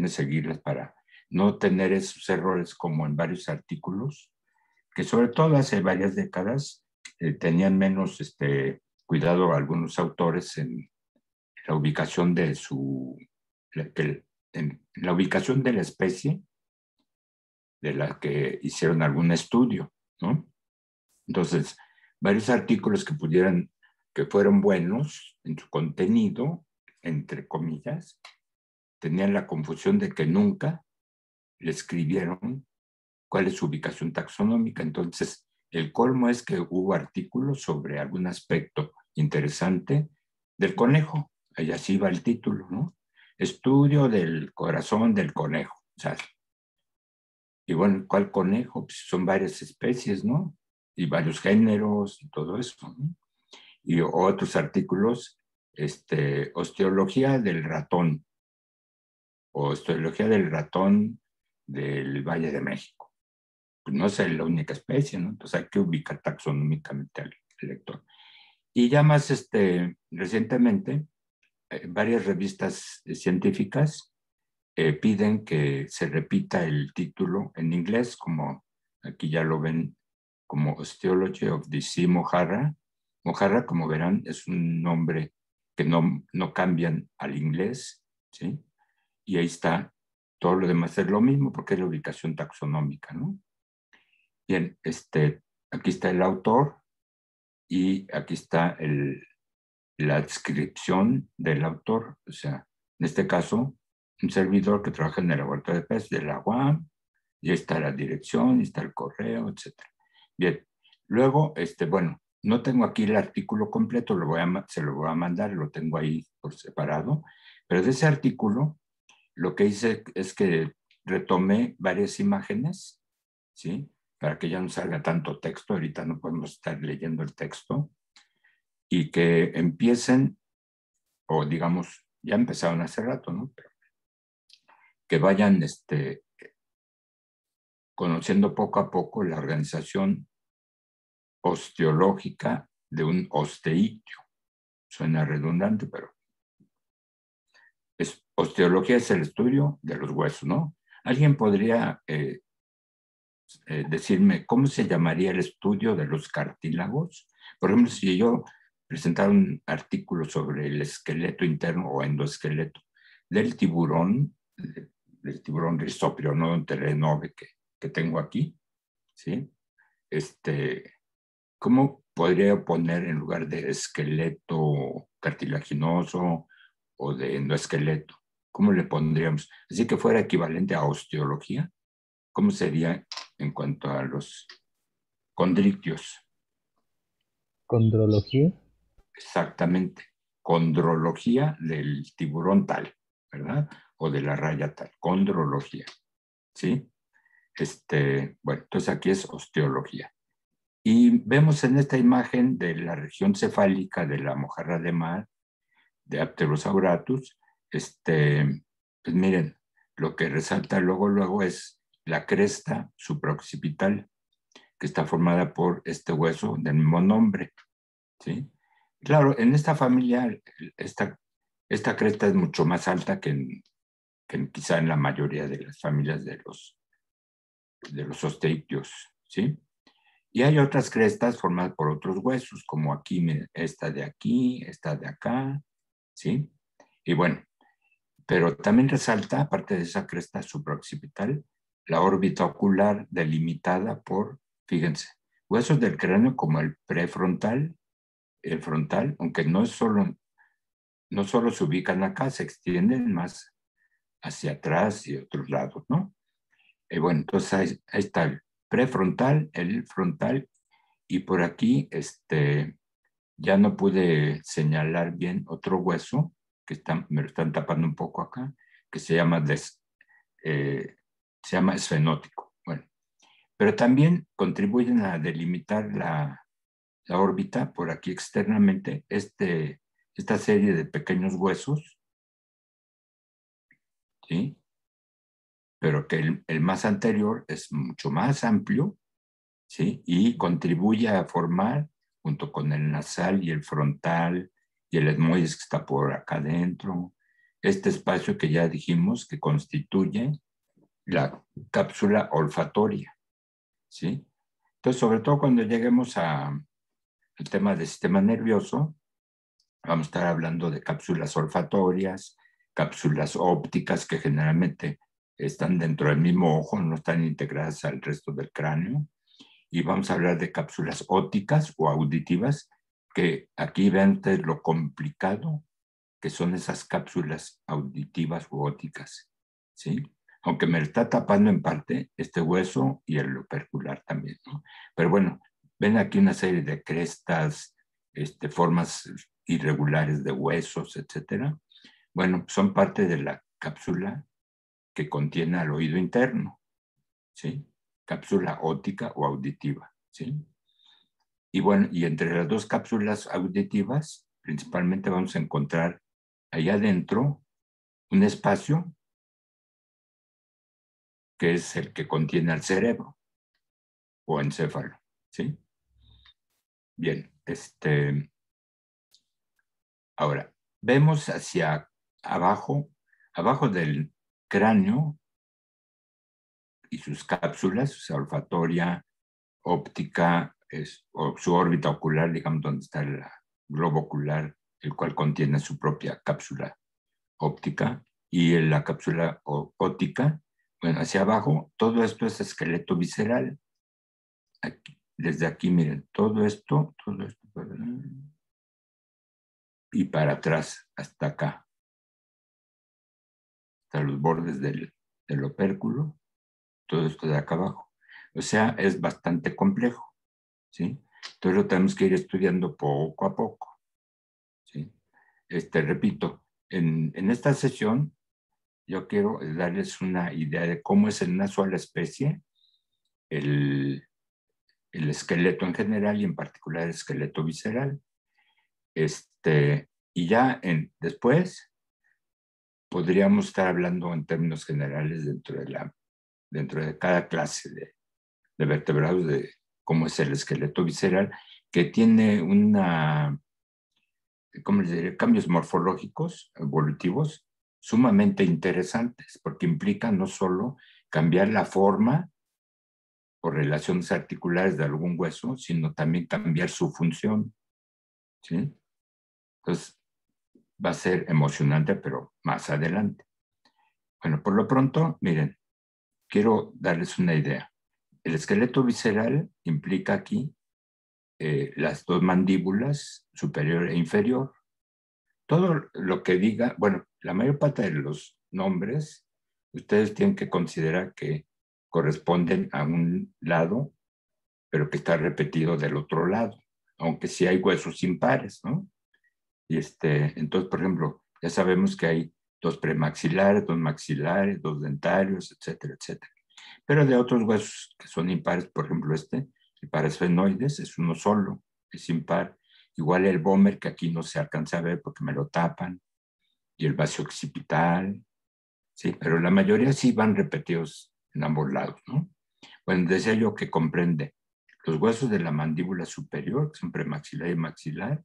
seguirlas para no tener esos errores como en varios artículos, que sobre todo hace varias décadas tenían menos cuidado algunos autores en la ubicación de en la ubicación de la especie de la que hicieron algún estudio, ¿no? Entonces, varios artículos que fueron buenos en su contenido, entre comillas, tenían la confusión de que nunca le escribieron cuál es su ubicación taxonómica. Entonces, el colmo es que hubo artículos sobre algún aspecto interesante del conejo. Y así va el título, ¿no? Estudio del corazón del conejo. O sea, y bueno, ¿cuál conejo? Pues son varias especies, ¿no? Y varios géneros y todo eso, ¿no? Y otros artículos, osteología del ratón, o osteología del ratón del Valle de México. Pues no es la única especie, ¿no? Entonces hay que ubicar taxonómicamente al lector. Y ya más recientemente, varias revistas científicas piden que se repita el título en inglés, como aquí ya lo ven, como Osteology of the Sea Mojarra. Mojarra, como verán, es un nombre que no cambian al inglés, ¿sí? Y ahí está, todo lo demás es lo mismo porque es la ubicación taxonómica, ¿no? Bien, aquí está el autor y aquí está la descripción del autor. O sea, en este caso, un servidor que trabaja en el laboratorio de peces de la UAM, y está la dirección, y está el correo, etc. Bien, luego, bueno, no tengo aquí el artículo completo, se lo voy a mandar, lo tengo ahí por separado, pero de ese artículo lo que hice es que retomé varias imágenes, ¿sí? Para que ya no salga tanto texto, ahorita no podemos estar leyendo el texto, y que empiecen, o digamos, ya empezaron hace rato, ¿no? Pero que vayan conociendo poco a poco la organización osteológica de un osteictio. Suena redundante, pero osteología es el estudio de los huesos, ¿no? ¿Alguien podría decirme cómo se llamaría el estudio de los cartílagos? Por ejemplo, si yo presentara un artículo sobre el esqueleto interno o endoesqueleto del tiburón Rhizopriodon telenove que tengo aquí, ¿sí? ¿Cómo podría poner en lugar de esqueleto cartilaginoso o de endoesqueleto? ¿Cómo le pondríamos? Así que fuera equivalente a osteología. ¿Cómo sería en cuanto a los condrictios? ¿Condrología? Exactamente. Condrología del tiburón tal, ¿verdad? O de la raya tal. Condrología. ¿Sí? Bueno, entonces aquí es osteología. Y vemos en esta imagen de la región cefálica de la mojarra de mar, de Apterosauratus, pues miren, lo que resalta luego es la cresta supraoccipital, que está formada por este hueso del mismo nombre, ¿sí? Claro, en esta familia, esta cresta es mucho más alta que quizá en la mayoría de las familias de los osteictios, ¿sí? Y hay otras crestas formadas por otros huesos, como aquí, esta de aquí, esta de acá, ¿sí? Y bueno, pero también resalta, aparte de esa cresta supraoccipital, la órbita ocular delimitada por, fíjense, huesos del cráneo como el prefrontal, el frontal, aunque no solo se ubican acá, se extienden más hacia atrás y otros lados, ¿no? Y bueno, entonces ahí está el prefrontal, el frontal, y por aquí ya no pude señalar bien otro hueso, que me lo están tapando un poco acá, que se llama esfenótico. Bueno, pero también contribuyen a delimitar la órbita por aquí externamente, esta serie de pequeños huesos, ¿sí? Pero que el más anterior es mucho más amplio, ¿sí? Y contribuye a formar, junto con el nasal y el frontal y el etmoides que está por acá adentro, este espacio que ya dijimos que constituye la cápsula olfatoria, ¿sí? Entonces, sobre todo cuando lleguemos al tema del sistema nervioso, vamos a estar hablando de cápsulas olfatorias, cápsulas ópticas que generalmente están dentro del mismo ojo, no están integradas al resto del cráneo, y vamos a hablar de cápsulas ópticas o auditivas, que aquí vean ustedes lo complicado que son esas cápsulas auditivas u ópticas, ¿sí? Aunque me está tapando en parte este hueso y el opercular también, ¿no? Pero bueno, ven aquí una serie de crestas, formas irregulares de huesos, etcétera. Bueno, son parte de la cápsula que contiene al oído interno, ¿sí? Cápsula óptica o auditiva, ¿sí? Y bueno, y entre las dos cápsulas auditivas, principalmente vamos a encontrar allá adentro un espacio que es el que contiene al cerebro o encéfalo, ¿sí? Bien, ahora, vemos hacia abajo del cráneo y sus cápsulas, o sea, olfatoria, óptica, o su órbita ocular, digamos, donde está el globo ocular, el cual contiene su propia cápsula óptica, y la cápsula óptica, bueno, hacia abajo, todo esto es esqueleto visceral. Aquí, desde aquí, miren, todo esto, y para atrás, hasta acá, hasta los bordes del opérculo, todo esto de acá abajo. O sea, es bastante complejo, ¿sí? Entonces lo tenemos que ir estudiando poco a poco, ¿sí? Repito, en esta sesión yo quiero darles una idea de cómo es en una sola especie el esqueleto en general y en particular el esqueleto visceral. Y ya después podríamos estar hablando en términos generales dentro de cada clase de vertebrados, de cómo es el esqueleto visceral, que tiene ¿cómo les diría? Cambios morfológicos, evolutivos, sumamente interesantes, porque implican no solo cambiar la forma por relaciones articulares de algún hueso, sino también cambiar su función, ¿sí? Entonces, va a ser emocionante, pero más adelante. Bueno, por lo pronto, miren, quiero darles una idea. El esqueleto visceral implica aquí las dos mandíbulas, superior e inferior. Todo lo que diga, bueno, la mayor parte de los nombres, ustedes tienen que considerar que corresponden a un lado, pero que está repetido del otro lado, aunque sí hay huesos impares, ¿no? Y entonces, por ejemplo, ya sabemos que hay dos premaxilares, dos maxilares, dos dentarios, etcétera, etcétera. Pero de otros huesos que son impares, por ejemplo el parasfenoides, es uno solo, es impar. Igual el vómer, que aquí no se alcanza a ver porque me lo tapan, y el vacío occipital, sí, pero la mayoría sí van repetidos en ambos lados, ¿no? Bueno, decía yo que comprende los huesos de la mandíbula superior, que son premaxilar y maxilar,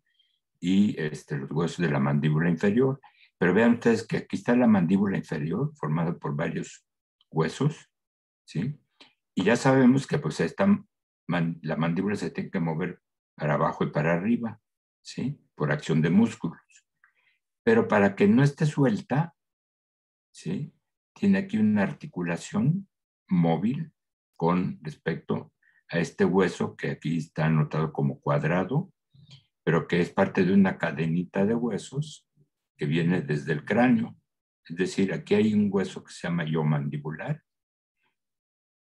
y los huesos de la mandíbula inferior. Pero vean ustedes que aquí está la mandíbula inferior, formada por varios huesos, ¿sí? Y ya sabemos que pues la mandíbula se tiene que mover para abajo y para arriba, ¿sí? Por acción de músculos. Pero para que no esté suelta, ¿sí? Tiene aquí una articulación móvil con respecto a este hueso que aquí está anotado como cuadrado, pero que es parte de una cadenita de huesos que viene desde el cráneo. Es decir, aquí hay un hueso que se llama iomandibular,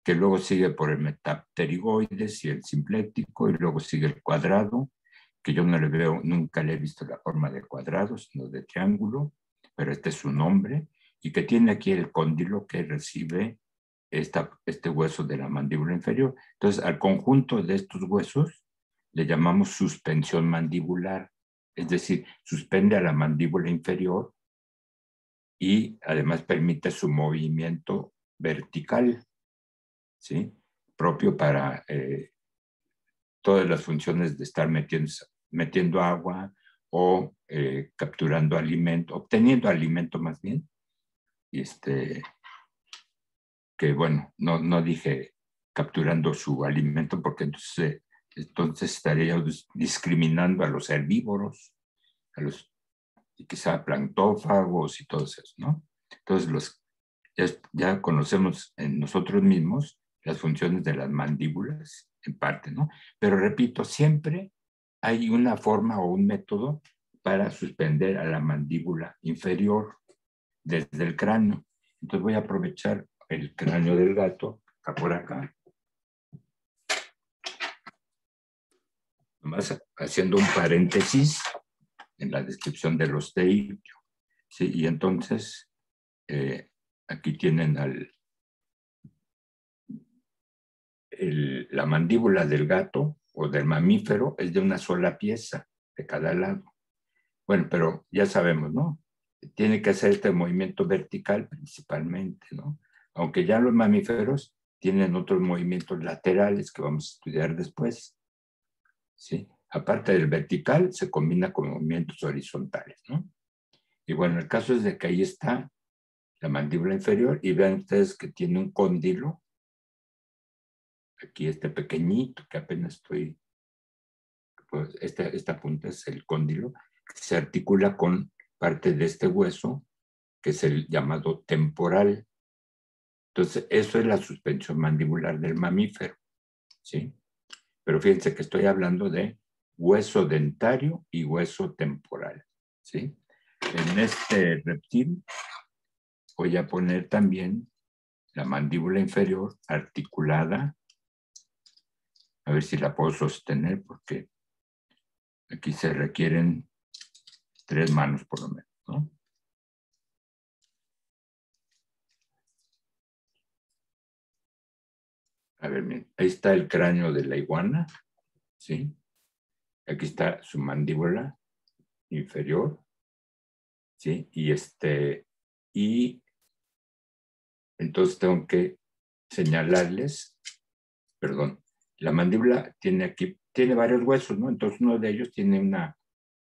que luego sigue por el metapterigoides y el simpléctico, y luego sigue el cuadrado, que yo no le veo, nunca le he visto la forma de cuadrado, sino de triángulo, pero este es su nombre, y que tiene aquí el cóndilo que recibe este hueso de la mandíbula inferior. Entonces, al conjunto de estos huesos le llamamos suspensión mandibular, es decir, suspende a la mandíbula inferior y además permite su movimiento vertical, ¿sí? Propio para todas las funciones de estar metiendo agua o capturando alimento, obteniendo alimento más bien. Y que bueno, no dije capturando su alimento porque entonces estaría discriminando a los herbívoros, y quizá planctófagos y todos esos, ¿no? Entonces ya conocemos en nosotros mismos las funciones de las mandíbulas, en parte, ¿no? Pero repito, siempre hay una forma o un método para suspender a la mandíbula inferior desde el cráneo. Entonces voy a aprovechar el cráneo del gato, está por acá. Nomás haciendo un paréntesis en la descripción del osteilio, ¿sí? Y entonces aquí tienen la mandíbula del gato o del mamífero es de una sola pieza de cada lado. Bueno, pero ya sabemos, ¿no? Tiene que hacer este movimiento vertical principalmente, ¿no? Aunque ya los mamíferos tienen otros movimientos laterales que vamos a estudiar después, ¿sí? Aparte del vertical, se combina con movimientos horizontales, ¿no? Y bueno, el caso es de que ahí está la mandíbula inferior y vean ustedes que tiene un cóndilo. Aquí pequeñito que apenas estoy, pues esta punta es el cóndilo, que se articula con parte de este hueso, que es el llamado temporal. Entonces, eso es la suspensión mandibular del mamífero, ¿sí? Pero fíjense que estoy hablando de hueso dentario y hueso temporal, ¿sí? En este reptil voy a poner también la mandíbula inferior articulada. A ver si la puedo sostener porque aquí se requieren 3 manos por lo menos, ¿no? A ver, miren, ahí está el cráneo de la iguana, ¿sí? Aquí está su mandíbula inferior, ¿sí? Y entonces tengo que señalarles, perdón, la mandíbula tiene varios huesos, ¿no? Entonces uno de ellos tiene una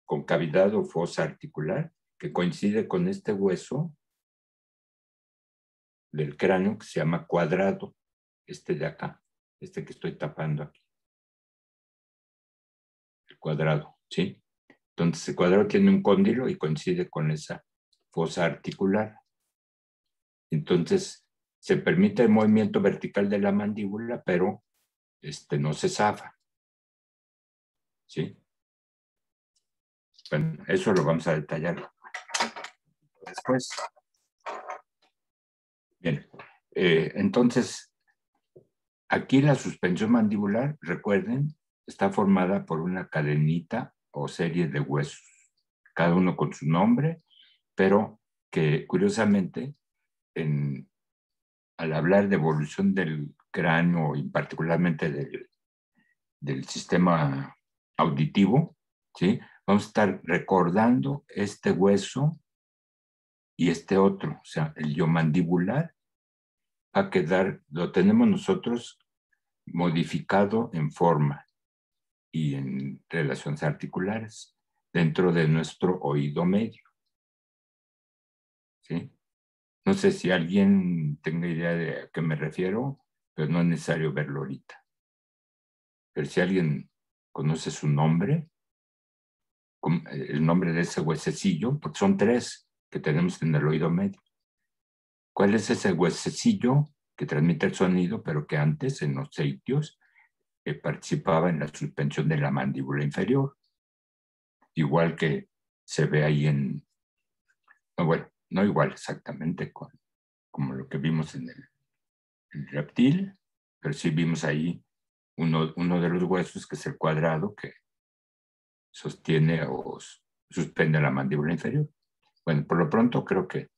concavidad o fosa articular que coincide con este hueso del cráneo que se llama cuadrado, de acá, que estoy tapando aquí. El cuadrado, ¿sí? Entonces el cuadrado tiene un cóndilo y coincide con esa fosa articular. Entonces se permite el movimiento vertical de la mandíbula, pero no se zafa, ¿sí? Bueno, eso lo vamos a detallar después. Bien, entonces, aquí la suspensión mandibular, recuerden, está formada por una cadenita o serie de huesos, cada uno con su nombre, pero que curiosamente, al hablar de evolución del cráneo y particularmente del sistema auditivo, ¿sí? Vamos a estar recordando este hueso y este otro, o sea, el iomandibular va a quedar, lo tenemos nosotros modificado en forma y en relaciones articulares dentro de nuestro oído medio, ¿sí? No sé si alguien tenga idea de a qué me refiero, pero no es necesario verlo ahorita. Pero si alguien conoce su nombre, el nombre de ese huesecillo, porque son 3 que tenemos en el oído medio. ¿Cuál es ese huesecillo que transmite el sonido, pero que antes en los sitios participaba en la suspensión de la mandíbula inferior? Igual que se ve ahí no igual exactamente como lo que vimos en el reptil, pero sí vimos ahí uno de los huesos, que es el cuadrado, que sostiene o suspende la mandíbula inferior. Bueno, por lo pronto creo que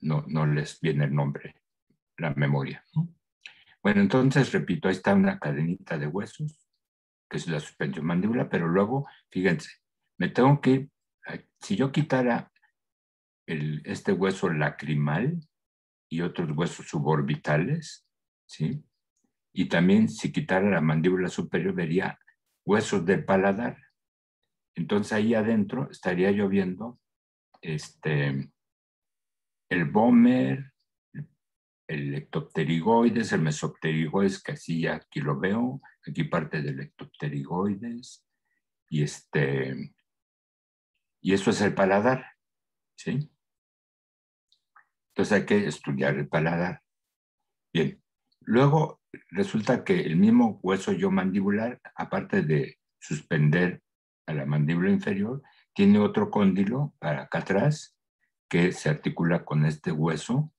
no les viene el nombre, la memoria, ¿no? Bueno, entonces, repito, ahí está una cadenita de huesos, que es la suspensión mandibular, pero luego, fíjense, me tengo que, si yo quitara este hueso lacrimal y otros huesos suborbitales, ¿sí? Y también si quitara la mandíbula superior, vería huesos del paladar. Entonces ahí adentro estaría yo viendo el vómer, el lectopterigoides, el mesopterigoides, que así aquí lo veo, aquí parte del lectopterigoides, y eso es el paladar, ¿sí? Entonces hay que estudiar el paladar. Bien, luego resulta que el mismo hueso iomandibular, aparte de suspender a la mandíbula inferior, tiene otro cóndilo para acá atrás, que se articula con este hueso,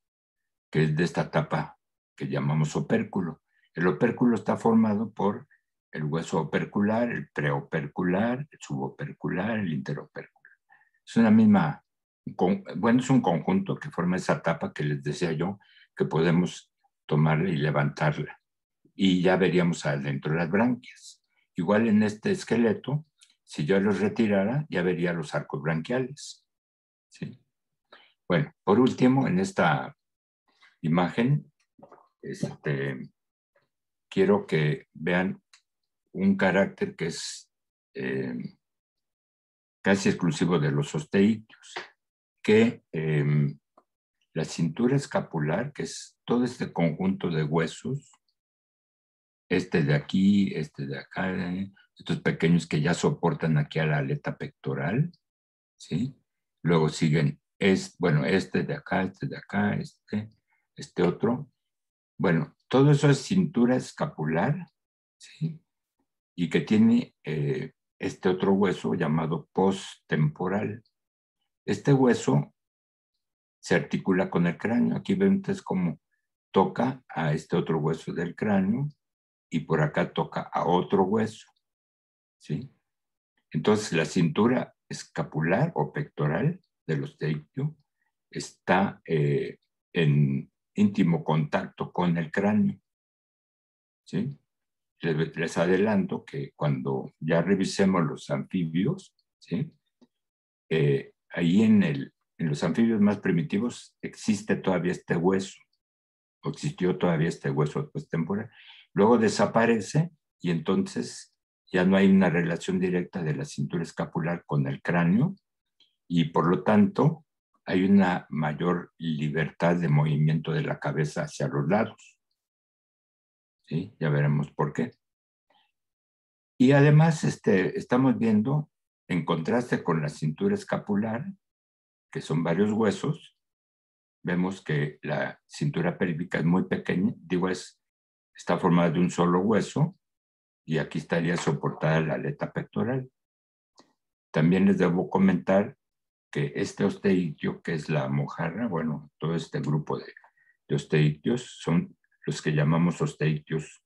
que es de esta tapa que llamamos opérculo. El opérculo está formado por el hueso opercular, el preopercular, el subopercular, el interopercular. Es una misma, es un conjunto que forma esa tapa que les decía yo, que podemos tomarla y levantarla. Y ya veríamos adentro las branquias. Igual en este esqueleto, si yo los retirara, ya vería los arcos branquiales, ¿sí? Bueno, por último, en esta imagen, quiero que vean un carácter que es casi exclusivo de los osteídeos, que la cintura escapular, que es todo este conjunto de huesos, de aquí, de acá, estos pequeños que ya soportan aquí a la aleta pectoral, ¿sí? Luego siguen, de acá, este otro. Bueno, todo eso es cintura escapular, ¿sí? Y que tiene este otro hueso llamado posttemporal. Este hueso se articula con el cráneo. Aquí ven ustedes cómo toca a este otro hueso del cráneo y por acá toca a otro hueso, ¿sí? Entonces la cintura escapular o pectoral del osteídeo está en íntimo contacto con el cráneo, ¿sí? Les adelanto que cuando ya revisemos los anfibios, ¿sí? ahí en los anfibios más primitivos existe todavía este hueso, o existió todavía este hueso después temporal. Luego desaparece y entonces ya no hay una relación directa de la cintura escapular con el cráneo y por lo tanto hay una mayor libertad de movimiento de la cabeza hacia los lados. ¿Sí? Ya veremos por qué. Y además estamos viendo, en contraste con la cintura escapular, que son varios huesos, vemos que la cintura pélvica es muy pequeña, está formada de un solo hueso y aquí estaría soportada la aleta pectoral. También les debo comentar que este osteictio, que es la mojarra, bueno, todo este grupo de osteictios son los que llamamos osteictios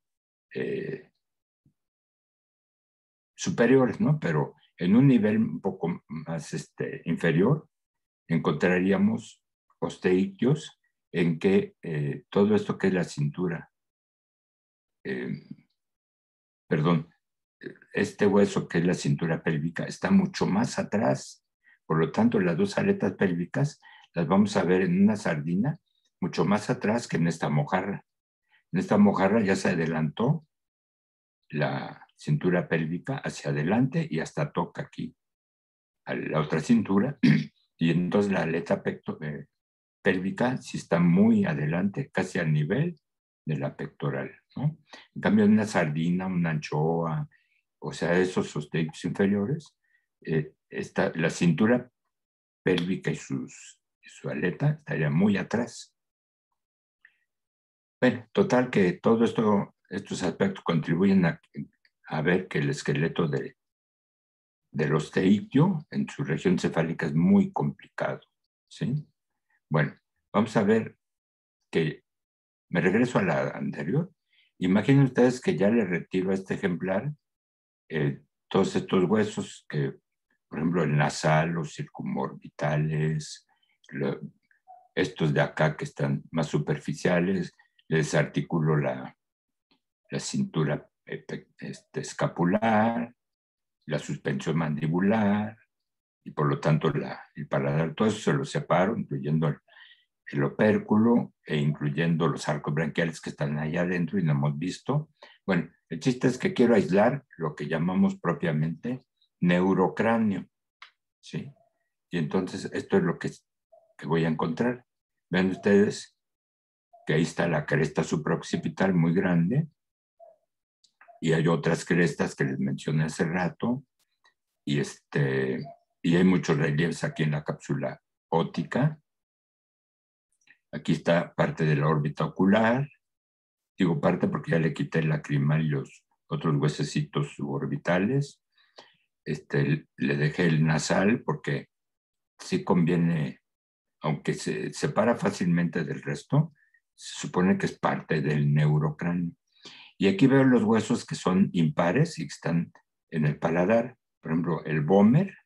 superiores, ¿no? Pero en un nivel un poco más inferior encontraríamos osteictios en que todo esto que es la cintura, este hueso que es la cintura pélvica está mucho más atrás. Por lo tanto, las dos aletas pélvicas las vamos a ver en una sardina mucho más atrás que en esta mojarra. En esta mojarra ya se adelantó la cintura pélvica hacia adelante y hasta toca aquí a la otra cintura. Y entonces la aleta pélvica sí está muy adelante, casi al nivel de la pectoral, ¿no? En cambio, en una sardina, una anchoa, o sea, esos osteictios inferiores, la cintura pélvica y su aleta estaría muy atrás. Bueno, total que todo estos aspectos contribuyen a ver que el esqueleto del osteictio en su región cefálica es muy complicado, ¿sí? Bueno, vamos a ver que me regreso a la anterior. Imaginen ustedes que ya le retiro a este ejemplar todos estos huesos que, por ejemplo, el nasal, los circumorbitales, estos de acá que están más superficiales, le desarticulo la cintura escapular, la suspensión mandibular y por lo tanto el paladar, todo eso se lo separo, incluyendo el opérculo e incluyendo los arcos branquiales que están allá adentro y no hemos visto. Bueno, el chiste es que quiero aislar lo que llamamos propiamente neurocráneo, ¿sí? Y entonces esto es lo que voy a encontrar. Ven ustedes que ahí está la cresta supraoccipital muy grande y hay otras crestas que les mencioné hace rato y hay muchos relieves aquí en la cápsula óptica. Aquí está parte de la órbita ocular. Digo parte porque ya le quité el lacrimal y los otros huesecitos suborbitales. Le dejé el nasal porque sí conviene, aunque se separa fácilmente del resto, se supone que es parte del neurocráneo. Y aquí veo los huesos que son impares y que están en el paladar. Por ejemplo, el vómer,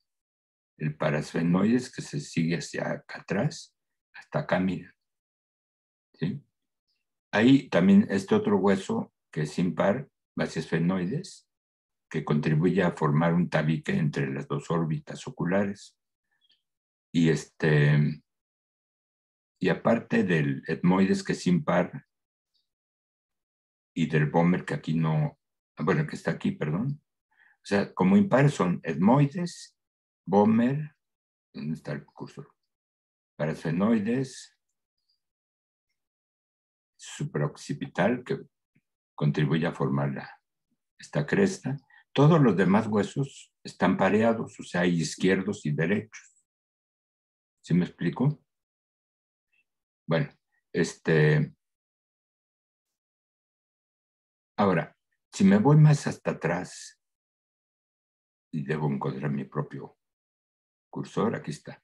el parasfenoides, que se sigue hacia acá atrás, hasta acá, mira. ¿Sí? Hay también este otro hueso que es impar, basiosfenoides, que contribuye a formar un tabique entre las dos órbitas oculares. Y aparte del etmoides, que es impar, y del vómer, que aquí no, bueno, que está aquí, perdón. O sea, como impares son etmoides, vómer, ¿dónde está el cursor? Parasfenoides, supraoccipital, que contribuye a formar esta cresta. Todos los demás huesos están pareados, o sea, hay izquierdos y derechos. ¿Sí me explico? Bueno, ahora, si me voy más hasta atrás, y debo encontrar mi propio cursor, aquí está.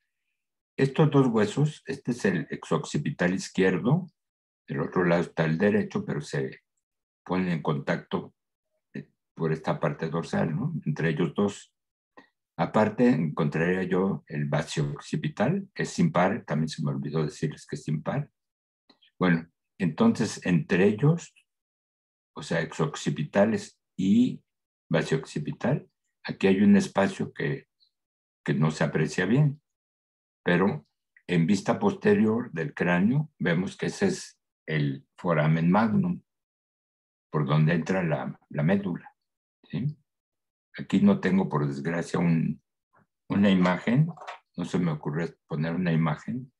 Estos dos huesos, este es el exoccipital izquierdo, del otro lado está el derecho, pero se ponen en contacto por esta parte dorsal, ¿no? Entre ellos dos. Aparte, encontraría yo el basioccipital, que es impar, también se me olvidó decirles que es impar. Bueno, entonces, entre ellos, o sea, exoccipitales y basioccipital, aquí hay un espacio que que no se aprecia bien. Pero en vista posterior del cráneo vemos que ese es el foramen magnum, por donde entra la médula, ¿sí? Aquí no tengo, por desgracia, una imagen. No se me ocurre poner una imagen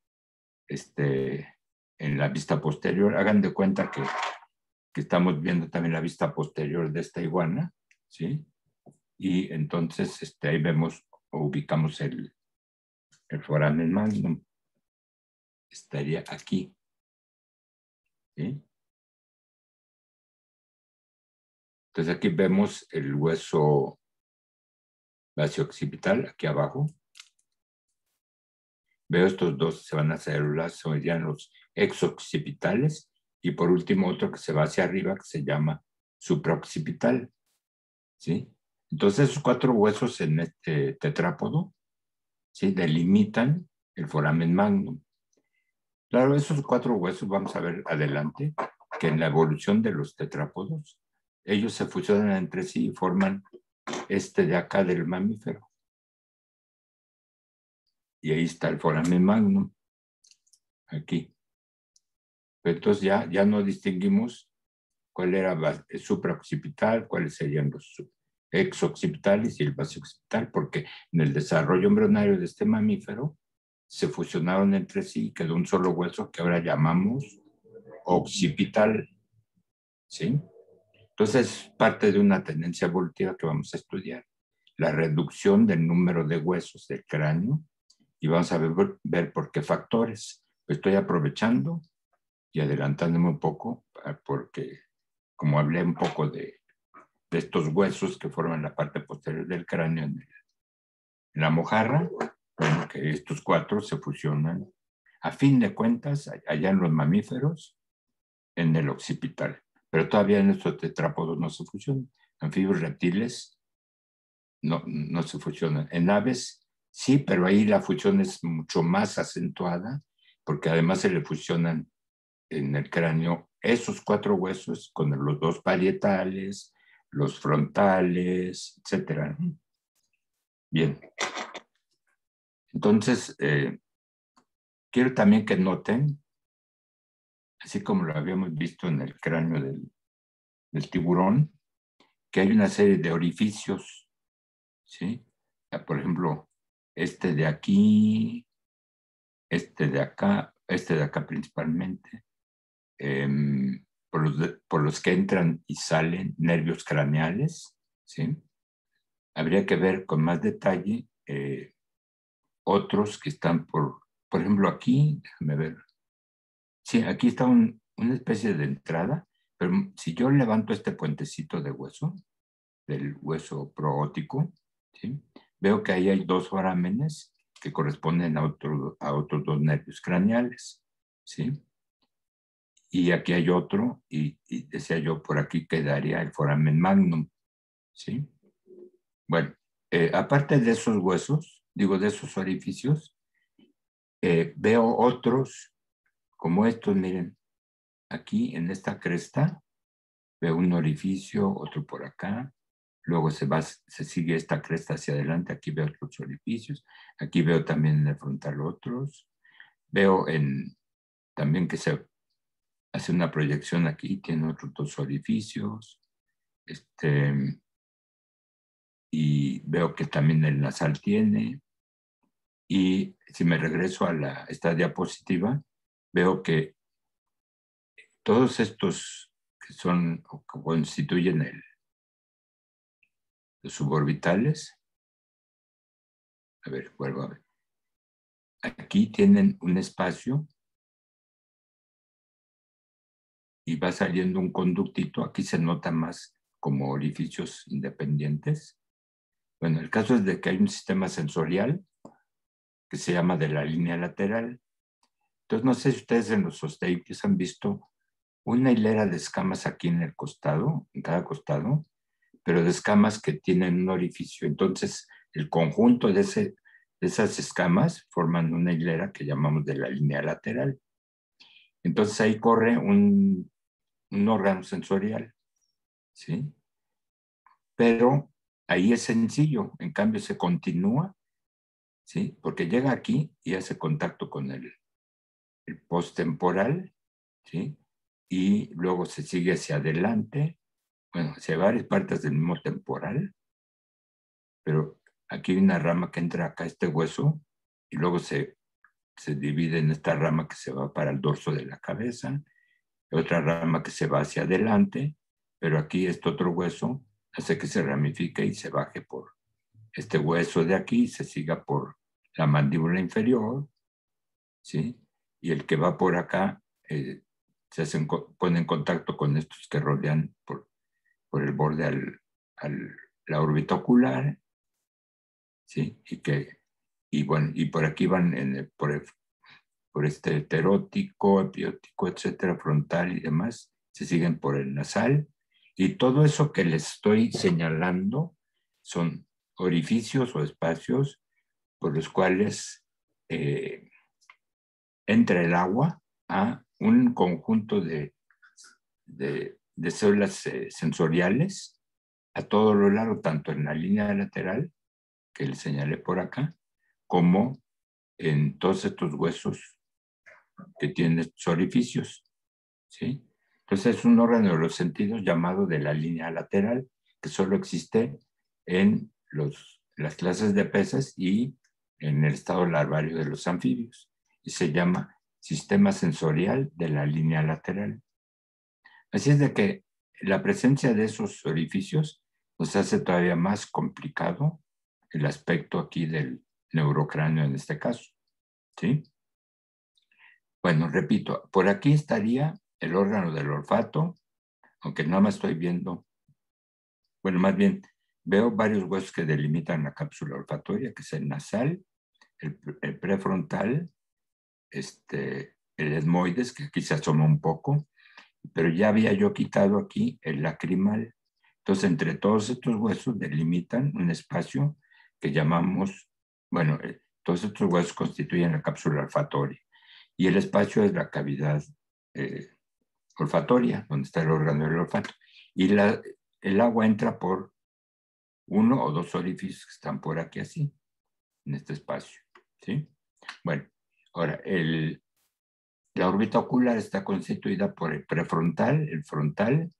en la vista posterior. Hagan de cuenta que estamos viendo también la vista posterior de esta iguana, ¿sí? Y entonces ahí vemos o ubicamos el foramen magnum. Estaría aquí, ¿sí? Entonces aquí vemos el hueso basioccipital, aquí abajo. Veo estos dos, se van a células, serían los exoccipitales, y por último otro que se va hacia arriba que se llama supraoccipital, ¿sí? Entonces esos 4 huesos en este tetrápodo, ¿sí?, delimitan el foramen magnum. Claro, esos 4 huesos, vamos a ver adelante, que en la evolución de los tetrápodos, ellos se fusionan entre sí y forman de acá del mamífero. Y ahí está el foramen magnum, aquí. Entonces ya no distinguimos cuál era el supraoccipital, cuáles serían los exoccipitales y el basioccipital, porque en el desarrollo embrionario de este mamífero se fusionaron entre sí y quedó un solo hueso que ahora llamamos occipital, ¿sí? Entonces es parte de una tendencia evolutiva que vamos a estudiar, la reducción del número de huesos del cráneo, y vamos a ver por qué factores. Estoy aprovechando y adelantándome un poco, porque como hablé un poco de estos huesos que forman la parte posterior del cráneo en la mojarra, bueno, que estos 4 se fusionan, a fin de cuentas, allá en los mamíferos, en el occipital. Pero todavía en estos tetrápodos no se fusionan. Anfibios, reptiles, no se fusionan. En aves, sí, pero ahí la fusión es mucho más acentuada, porque además se le fusionan en el cráneo esos 4 huesos con los 2 parietales, los frontales, etc. Bien. Entonces, quiero también que noten, así como lo habíamos visto en el cráneo del tiburón, que hay una serie de orificios, ¿sí? Por ejemplo, de aquí, de acá, de acá principalmente, por los que entran y salen nervios craneales, ¿sí? Habría que ver con más detalle otros que están por ejemplo, aquí, déjame ver. Sí, aquí está una especie de entrada, pero si yo levanto este puentecito de hueso, del hueso proótico, ¿sí?, veo que ahí hay 2 forámenes que corresponden a otros 2 nervios craneales, ¿sí? Y aquí hay otro, y decía yo, por aquí quedaría el foramen magnum, ¿sí? Bueno, aparte de esos huesos, digo, de esos orificios, veo otros como estos, miren, aquí en esta cresta, veo un orificio, otro por acá, luego se sigue esta cresta hacia adelante, aquí veo otros orificios, aquí veo también en el frontal otros, veo también que se hace una proyección aquí, tiene otros 2 orificios, y veo que también el nasal tiene, y si me regreso a esta diapositiva, veo que todos estos que son o que constituyen los suborbitales, a ver, vuelvo a ver, aquí tienen un espacio y va saliendo un conductito, aquí se nota más como orificios independientes. Bueno, el caso es de que hay un sistema sensorial que se llama de la línea lateral. Entonces, no sé si ustedes en los osteídeos han visto una hilera de escamas aquí en el costado, en cada costado, pero de escamas que tienen un orificio. Entonces, el conjunto de esas escamas forman una hilera que llamamos de la línea lateral. Entonces, ahí corre un órgano sensorial, ¿sí? Pero ahí es sencillo, en cambio se continúa ¿sí? Porque llega aquí y hace contacto con el posttemporal, ¿sí? Y luego se sigue hacia adelante, bueno, hacia varias partes del mismo temporal, pero aquí hay una rama que entra acá, este hueso, y luego se divide en esta rama que se va para el dorso de la cabeza, otra rama que se va hacia adelante, pero aquí este otro hueso hace que se ramifique y se baje por este hueso de aquí, se siga por la mandíbula inferior, ¿sí? Y el que va por acá pone en contacto con estos que rodean por el borde la órbita ocular, ¿sí? Y bueno, y por aquí van por este heterótico, epiótico, etcétera, frontal y demás, se siguen por el nasal. Y todo eso que les estoy señalando son orificios o espacios por los cuales entra el agua a un conjunto de células sensoriales a todo lo largo, tanto en la línea lateral, que les señalé por acá, como en todos estos huesos que tienen estos orificios, ¿sí? Entonces es un órgano de los sentidos llamado de la línea lateral, que solo existe en las clases de peces y en el estado larvario de los anfibios, y se llama sistema sensorial de la línea lateral. Así es de que la presencia de esos orificios nos hace todavía más complicado el aspecto aquí del neurocráneo en este caso, ¿sí? Bueno, repito, por aquí estaría el órgano del olfato, aunque nada más estoy viendo, bueno, más bien veo varios huesos que delimitan la cápsula olfatoria, que es el nasal, el prefrontal, el etmoides, que aquí se asoma un poco, pero ya había yo quitado aquí el lacrimal. Entonces, entre todos estos huesos delimitan un espacio que llamamos, bueno, todos estos huesos constituyen la cápsula olfatoria. Y el espacio es la cavidad olfatoria, donde está el órgano del olfato. Y el agua entra por uno o dos orificios que están por aquí así, en este espacio, ¿sí? Bueno, ahora, la órbita ocular está constituida por el prefrontal, el frontal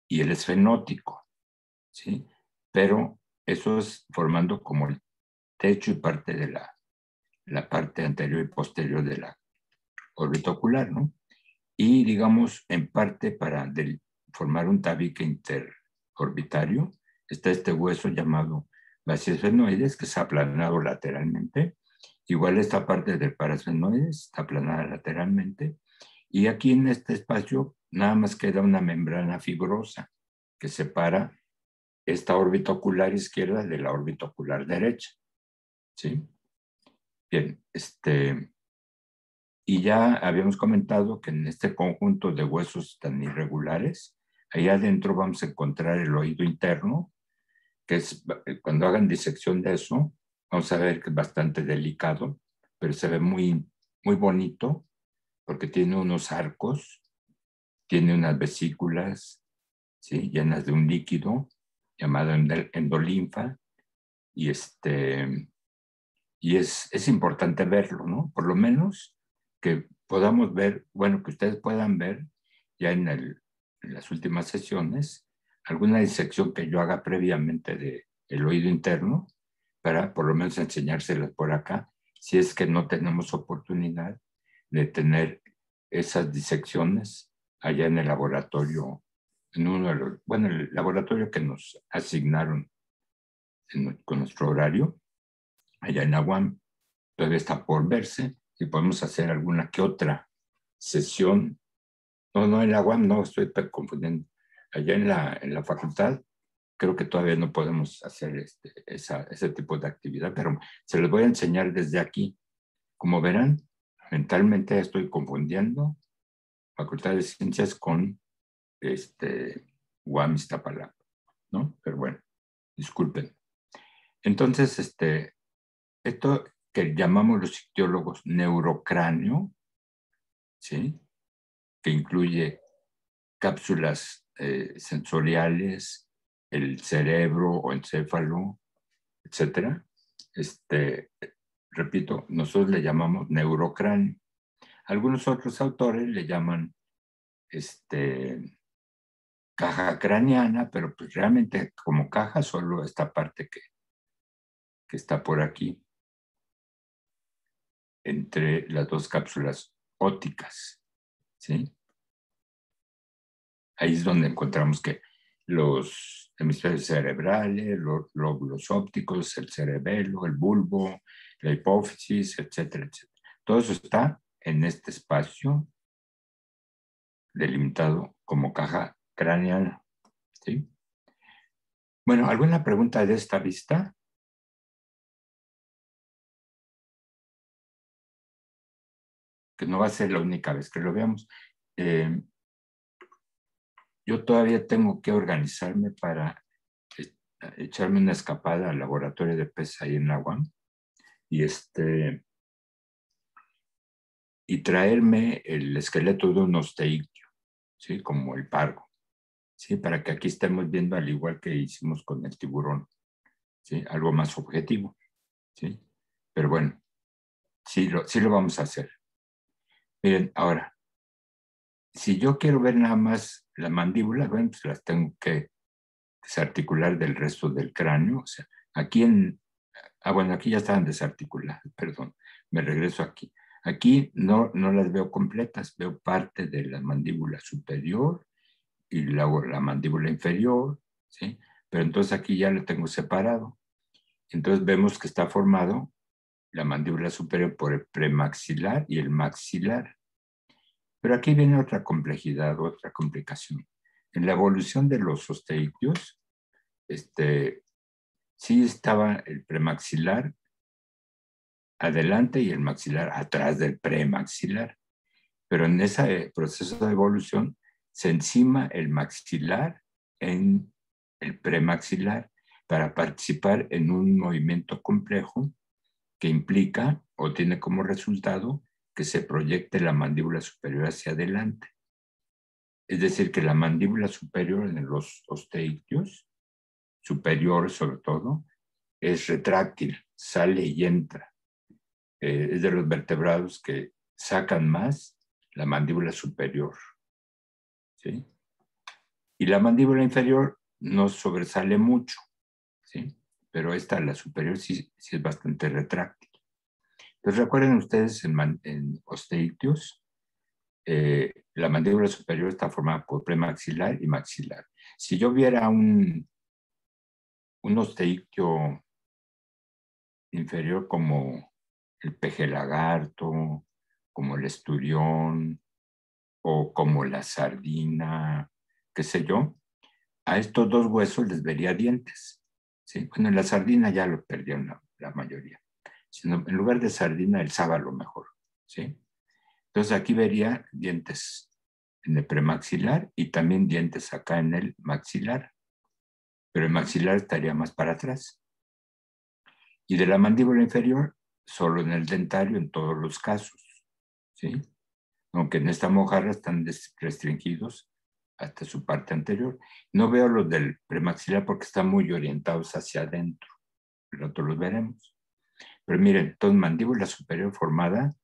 y el esfenótico, ¿sí? Pero eso es formando como el techo y parte de la parte anterior y posterior de la órbita ocular, ¿no? Y digamos, en parte para formar un tabique interorbitario, está este hueso llamado basiosfenoides, que es aplanado lateralmente. Igual esta parte del parasfenoides está aplanada lateralmente. Y aquí en este espacio nada más queda una membrana fibrosa que separa esta órbita ocular izquierda de la órbita ocular derecha, ¿sí? Bien, y ya habíamos comentado que en este conjunto de huesos tan irregulares, ahí adentro vamos a encontrar el oído interno, que es, cuando hagan disección de eso, vamos a ver que es bastante delicado, pero se ve muy, muy bonito, porque tiene unos arcos, tiene unas vesículas, ¿sí? Llenas de un líquido llamado endolinfa, y es importante verlo, ¿no? Por lo menos que podamos ver, bueno, que ustedes puedan ver ya en las últimas sesiones alguna disección que yo haga previamente del oído interno para por lo menos enseñárselas por acá, si es que no tenemos oportunidad de tener esas disecciones allá en el laboratorio, en uno de los, bueno, el laboratorio que nos asignaron con nuestro horario, allá en la UAM. Todavía está por verse si podemos hacer alguna que otra sesión. No, en la UAM no, estoy confundiendo. Allá en la facultad, creo que todavía no podemos hacer ese tipo de actividad, pero se los voy a enseñar desde aquí. Como verán, mentalmente estoy confundiendo Facultad de Ciencias con UAM Iztapalapa, ¿no? Pero bueno, disculpen. Entonces, esto que llamamos los ictiólogos neurocráneo, ¿sí? Que incluye cápsulas sensoriales, el cerebro o encéfalo, etcétera. repito, nosotros le llamamos neurocráneo. Algunos otros autores le llaman caja craneana, pero pues realmente como caja solo esta parte que está por aquí, entre las dos cápsulas ópticas, ¿sí? Ahí es donde encontramos que los hemisferios cerebrales, los lóbulos ópticos, el cerebelo, el bulbo, la hipófisis, etcétera, etcétera. Todo eso está en este espacio delimitado como caja craneana, ¿sí? Bueno, ¿alguna pregunta de esta vista? Que no va a ser la única vez que lo veamos. Yo todavía tengo que organizarme para echarme una escapada al laboratorio de PES ahí en la UAM y traerme el esqueleto de un osteictio, ¿sí? Como el pargo, ¿sí? Para que aquí estemos viendo al igual que hicimos con el tiburón, ¿sí? Algo más objetivo, ¿sí? Pero bueno, sí lo vamos a hacer. Miren, ahora, si yo quiero ver nada más la mandíbula, bueno, pues las tengo que desarticular del resto del cráneo. O sea, aquí bueno, aquí ya estaban desarticuladas, perdón, me regreso aquí. Aquí no las veo completas, veo parte de la mandíbula superior y luego la mandíbula inferior, ¿sí? Pero entonces aquí ya lo tengo separado. Entonces vemos que está formado la mandíbula superior por el premaxilar y el maxilar. Pero aquí viene otra complejidad, otra complicación. En la evolución de los osteictios, sí estaba el premaxilar adelante y el maxilar atrás del premaxilar. Pero en ese proceso de evolución se encima el maxilar en el premaxilar para participar en un movimiento complejo que implica o tiene como resultado que se proyecte la mandíbula superior hacia adelante. Es decir, que la mandíbula superior en los osteictios, superior sobre todo, es retráctil, sale y entra. Es de los vertebrados que sacan más la mandíbula superior, ¿sí? Y la mandíbula inferior no sobresale mucho, ¿sí? Pero esta, la superior, sí es bastante retráctil. Entonces, recuerden ustedes en osteictios, la mandíbula superior está formada por premaxilar y maxilar. Si yo viera un osteictio inferior como el peje lagarto, como el esturión o como la sardina, qué sé yo, a estos dos huesos les vería dientes, ¿sí? Bueno, en la sardina ya lo perdieron la mayoría. Sino en lugar de sardina, el sábalo mejor, ¿sí? Entonces aquí vería dientes en el premaxilar y también dientes acá en el maxilar, pero el maxilar estaría más para atrás. Y de la mandíbula inferior, solo en el dentario en todos los casos, ¿sí? Aunque en esta mojarra están restringidos hasta su parte anterior. No veo los del premaxilar porque están muy orientados hacia adentro, pero nosotros los veremos. Pero miren, entonces mandíbula superior formada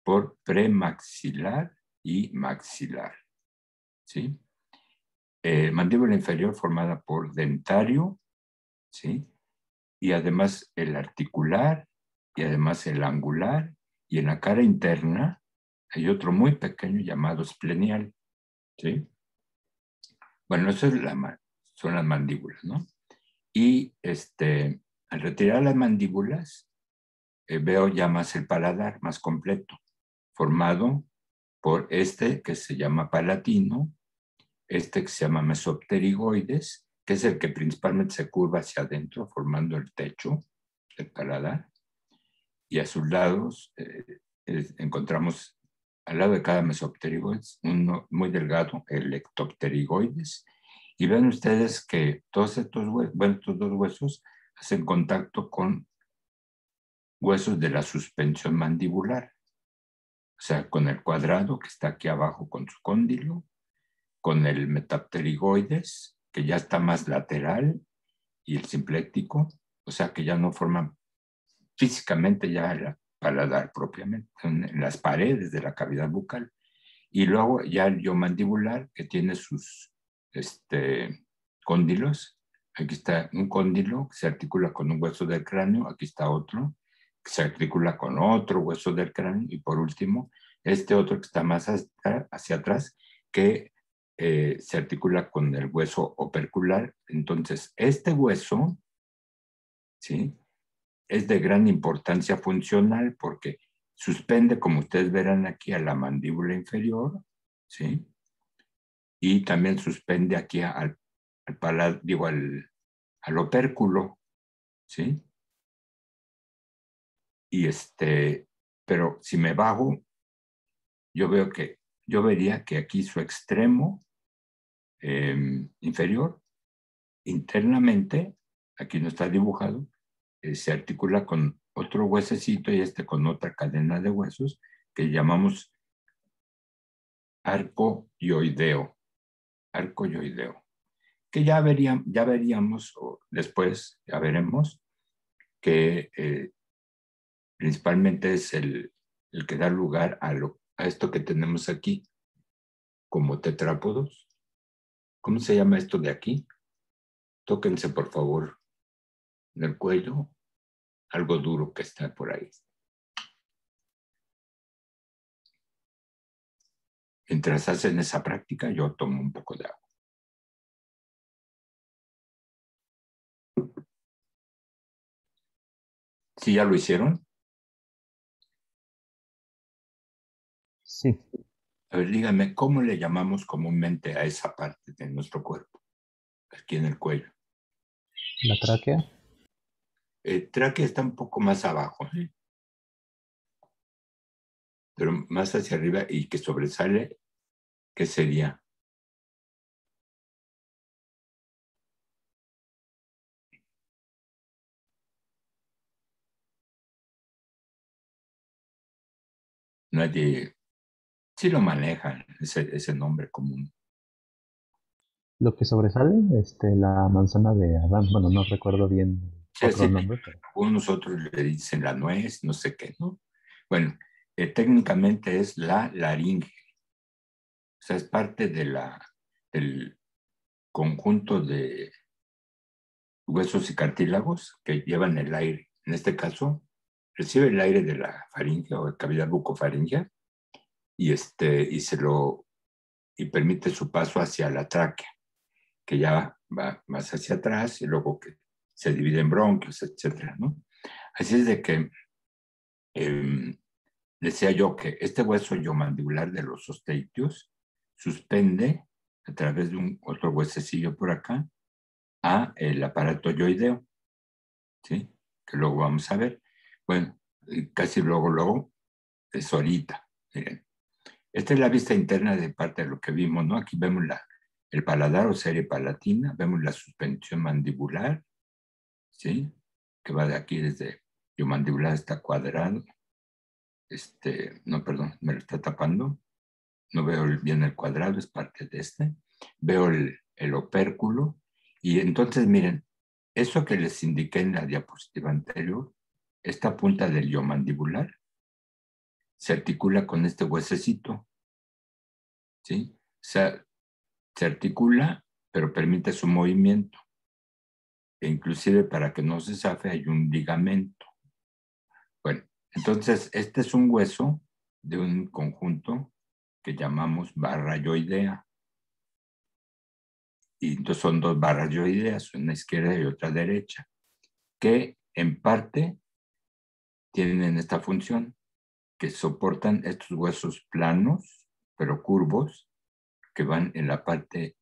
por premaxilar y maxilar, ¿sí? Mandíbula inferior formada por dentario, ¿sí? Y además el articular, y además el angular, y en la cara interna hay otro muy pequeño llamado esplenial, ¿sí? Bueno, eso son las mandíbulas, ¿no? Y al retirar las mandíbulas, veo ya más el paladar, más completo, formado por que se llama palatino, que se llama mesopterigoides, que es el que principalmente se curva hacia adentro, formando el techo del paladar. Y a sus lados encontramos, al lado de cada mesopterigoides, uno muy delgado, el ectopterigoides. Y ven ustedes que todos estos dos huesos hacen contacto con huesos de la suspensión mandibular. O sea, con el cuadrado que está aquí abajo con su cóndilo, con el metapterigoides, que ya está más lateral, y el simpléctico, o sea, que ya no forman físicamente ya el paladar propiamente, en las paredes de la cavidad bucal. Y luego ya el mandibular, que tiene sus cóndilos. Aquí está un cóndilo que se articula con un hueso del cráneo. Aquí está otro que se articula con otro hueso del cráneo. Y por último, este otro que está más hacia atrás, que se articula con el hueso opercular. Entonces, este hueso, ¿sí?, es de gran importancia funcional porque suspende, como ustedes verán aquí, a la mandíbula inferior, ¿sí? Y también suspende aquí al opérculo, ¿sí? Y pero si me bajo, yo vería que aquí su extremo inferior, internamente, aquí no está dibujado, se articula con otro huesecito y con otra cadena de huesos que llamamos arco yoideo, que ya veríamos, o después ya veremos, que principalmente es el que da lugar a esto que tenemos aquí como tetrápodos. ¿Cómo se llama esto de aquí? Tóquense, por favor, en el cuello, algo duro que está por ahí. Mientras hacen esa práctica, yo tomo un poco de agua. ¿Sí ya lo hicieron? Sí. A ver, díganme, ¿cómo le llamamos comúnmente a esa parte de nuestro cuerpo? Aquí en el cuello. ¿La tráquea? Tráquea está un poco más abajo, ¿sí? Pero más hacia arriba y que sobresale, ¿qué sería? Nadie, sí lo manejan, ese nombre común. Lo que sobresale, la manzana de Adán. Bueno, no recuerdo bien otro nombre, pero... Algunos otros le dicen la nuez, no sé qué, ¿no? Bueno, técnicamente es la laringe. O sea, es parte del conjunto de huesos y cartílagos que llevan el aire. En este caso, recibe el aire de la faringe o cavidad bucofaringea y permite su paso hacia la tráquea, que ya va más hacia atrás y luego que se divide en bronquios, etcétera, ¿no? Así es de que decía yo que este hueso yomandibular de los osteitios suspende a través de otro huesecillo por acá a el aparato yoideo, ¿sí? Que luego vamos a ver. Bueno, casi luego es ahorita, miren. Esta es la vista interna de parte de lo que vimos, ¿no? Aquí vemos el paladar o serie palatina, vemos la suspensión mandibular, ¿sí? Que va de aquí desde yomandibular hasta cuadrado. No, perdón, me lo está tapando. No veo bien el cuadrado, es parte de Veo el opérculo. Y entonces, miren, eso que les indiqué en la diapositiva anterior, esta punta del yomandibular, se articula con este huesecito, ¿sí? O sea, se articula, pero permite su movimiento. E inclusive para que no se zafe hay un ligamento. Bueno, entonces este es un hueso de un conjunto que llamamos barra yoidea. Y entonces son dos barras yoideas, una izquierda y otra derecha, que en parte tienen esta función, que soportan estos huesos planos, pero curvos, que van en la parte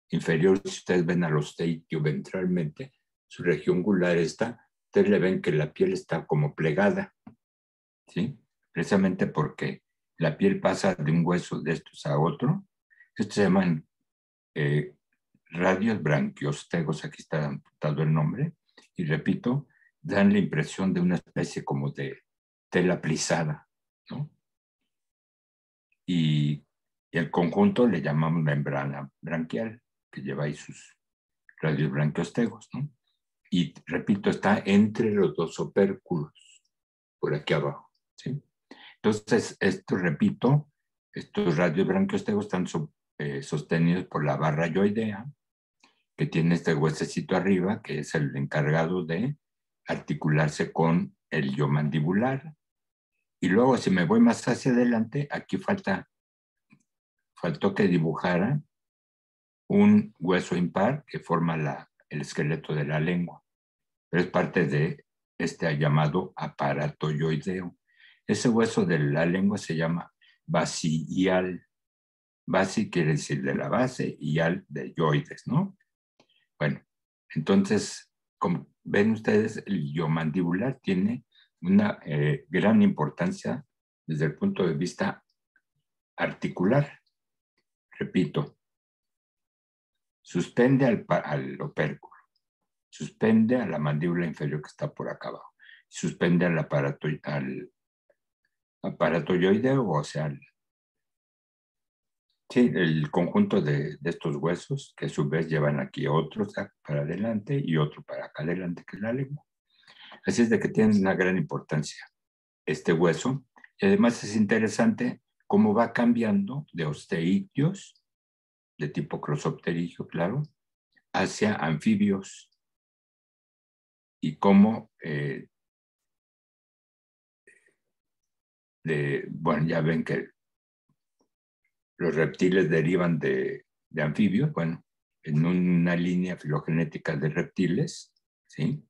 inferior. Si ustedes ven al osteitio ventralmente, su región gular ustedes le ven que la piel está como plegada, ¿sí? Precisamente porque la piel pasa de un hueso de estos a otro. Estos se llaman radios branquiostegos, aquí está apuntado el nombre, y repito, dan la impresión de una especie como de tela plisada, ¿no? Y el conjunto le llamamos membrana branquial, que lleva ahí sus radios branquiostegos, ¿no? Y repito, está entre los dos opérculos. por aquí abajo, ¿sí? Entonces, esto, repito, estos radios branquiosteos están sostenidos por la barra yoidea, que tiene este huesecito arriba, que es el encargado de articularse con el iomandibular. Y luego, si me voy más hacia adelante, aquí faltó que dibujara un hueso impar que forma el esqueleto de la lengua, pero es parte de este llamado aparato yoideo. Ese hueso de la lengua se llama basial. Basi quiere decir de la base y al de yoides, ¿no? Bueno, entonces, como ven ustedes, el iomandibular tiene una gran importancia desde el punto de vista articular. Repito, suspende al opérculo, suspende a la mandíbula inferior que está por acá abajo, suspende al aparato yoideo, o sea, sí, el conjunto de estos huesos, que a su vez llevan aquí otros para adelante y otro para acá adelante, que es la lengua. Así es de que tiene una gran importancia este hueso. Y además es interesante cómo va cambiando de osteídeos, de tipo crossopterigio, claro, hacia anfibios. Y cómo, bueno, ya ven que los reptiles derivan de anfibios, bueno, en una línea filogenética de reptiles, ¿sí?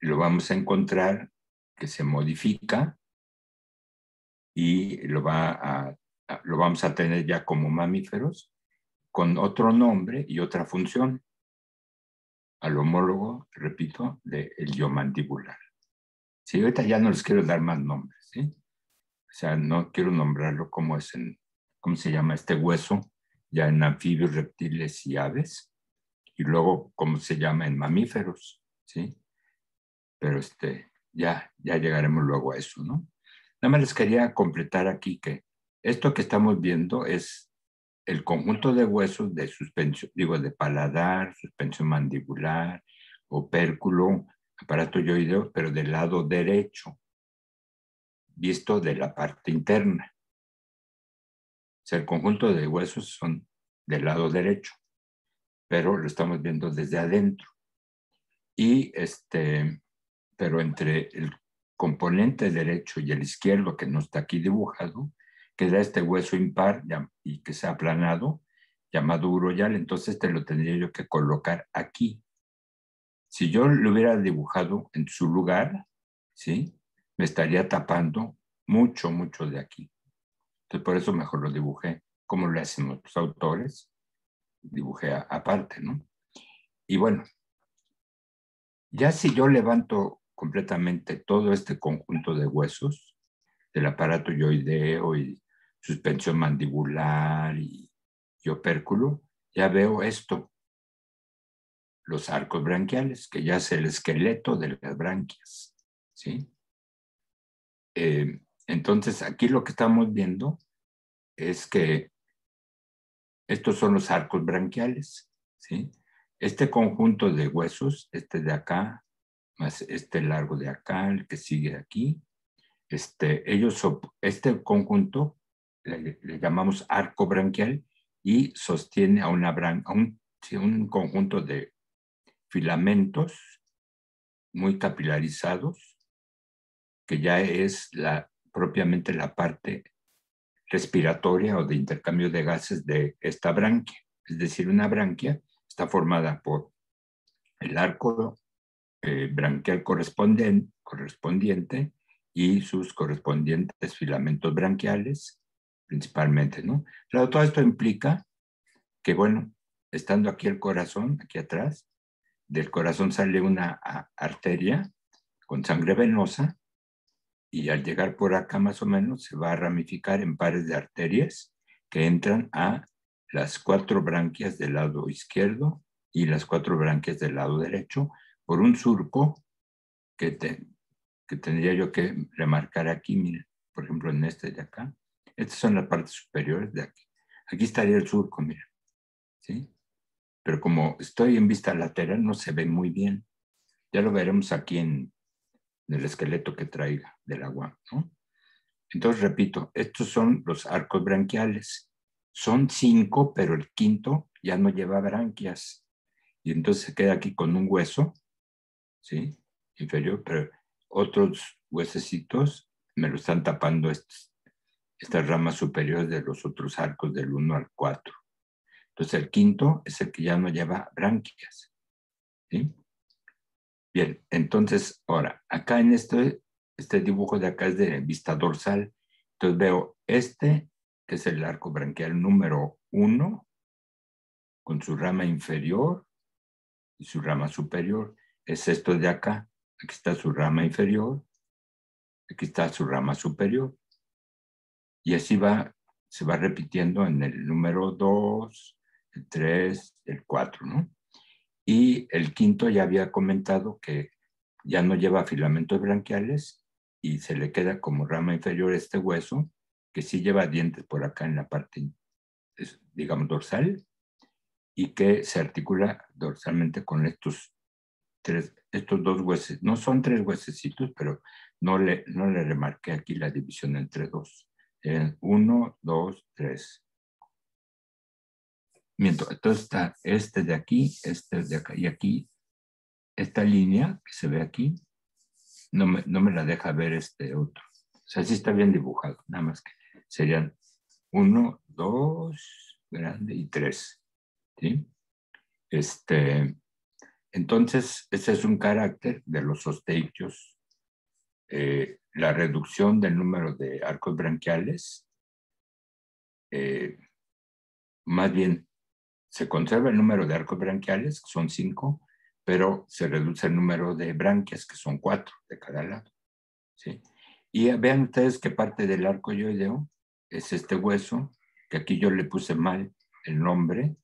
Lo vamos a encontrar que se modifica y lo vamos a tener ya como mamíferos con otro nombre y otra función, al homólogo, repito, del iomandibular. Sí, ahorita ya no les quiero dar más nombres, ¿sí? O sea, no quiero nombrarlo como ¿cómo se llama este hueso? Ya en anfibios, reptiles y aves, y luego cómo se llama en mamíferos, ¿sí? Pero ya llegaremos luego a eso, ¿no? Nada más les quería completar aquí que esto que estamos viendo es el conjunto de huesos de suspensión, de paladar, suspensión mandibular, opérculo, aparato yoideo, pero del lado derecho, visto de la parte interna. O sea, el conjunto de huesos son del lado derecho, pero lo estamos viendo desde adentro. Y pero entre el componente derecho y el izquierdo, que no está aquí dibujado, queda este hueso impar y que se ha aplanado, llamado uroyal. Entonces lo tendría yo que colocar aquí. Si yo lo hubiera dibujado en su lugar, ¿sí? Me estaría tapando mucho de aquí. Entonces por eso mejor lo dibujé, como lo hacen otros autores, dibujé aparte, ¿no? Y bueno, ya si yo levanto completamente todo este conjunto de huesos, del aparato yoideo y suspensión mandibular y opérculo, ya veo esto, los arcos branquiales, que ya es el esqueleto de las branquias, ¿sí? Entonces, aquí lo que estamos viendo es que estos son los arcos branquiales, ¿sí? Este conjunto de huesos, de acá, más este largo de acá, el que sigue aquí, este conjunto le llamamos arco branquial y sostiene a un conjunto de filamentos muy capilarizados, que ya es propiamente la parte respiratoria o de intercambio de gases de esta branquia. Es decir, una branquia está formada por el arco branquial correspondiente y sus correspondientes filamentos branquiales, principalmente, ¿no? Claro, todo esto implica que, bueno, estando aquí el corazón, aquí atrás, del corazón sale una arteria con sangre venosa y al llegar por acá más o menos se va a ramificar en pares de arterias que entran a las 4 branquias del lado izquierdo y las 4 branquias del lado derecho por un surco que tendría yo que remarcar aquí, miren, por ejemplo en de acá. Estas son las partes superiores de aquí. Aquí estaría el surco, miren, ¿sí? Pero como estoy en vista lateral no se ve muy bien. Ya lo veremos aquí en del esqueleto que traiga del agua, ¿no? Entonces, repito, estos son los arcos branquiales. Son 5, pero el quinto ya no lleva branquias. Y entonces se queda aquí con un hueso, ¿sí? Inferior, pero otros huesecitos me lo están tapando estas ramas superiores de los otros arcos del 1 al 4. Entonces el quinto es el que ya no lleva branquias, ¿sí? Bien, entonces ahora, acá en este dibujo de acá es de vista dorsal. Entonces veo que es el arco branquial número 1, con su rama inferior y su rama superior. Es esto de acá. Aquí está su rama inferior, aquí está su rama superior. Y así se va repitiendo en el número 2, el 3, el 4, ¿no? Y el quinto ya había comentado que ya no lleva filamentos branquiales y se le queda como rama inferior este hueso, que sí lleva dientes por acá en la parte, digamos, dorsal, y que se articula dorsalmente con estos 2 huesos. No son 3 huesecitos, pero no le remarqué aquí la división entre 2. 1, 2, 3. Entonces está este de aquí, este de acá, y aquí, esta línea que se ve aquí, no me la deja ver este otro. O sea, sí está bien dibujado, nada más que serían 1, 2, grande, y 3. ¿Sí? Entonces, ese es un carácter de los osteikios. La reducción del número de arcos branquiales, más bien, se conserva el número de arcos branquiales, que son 5, pero se reduce el número de branquias, que son 4 de cada lado. ¿Sí? Y vean ustedes qué parte del arco yoideo es este hueso, que aquí yo le puse mal el nombre,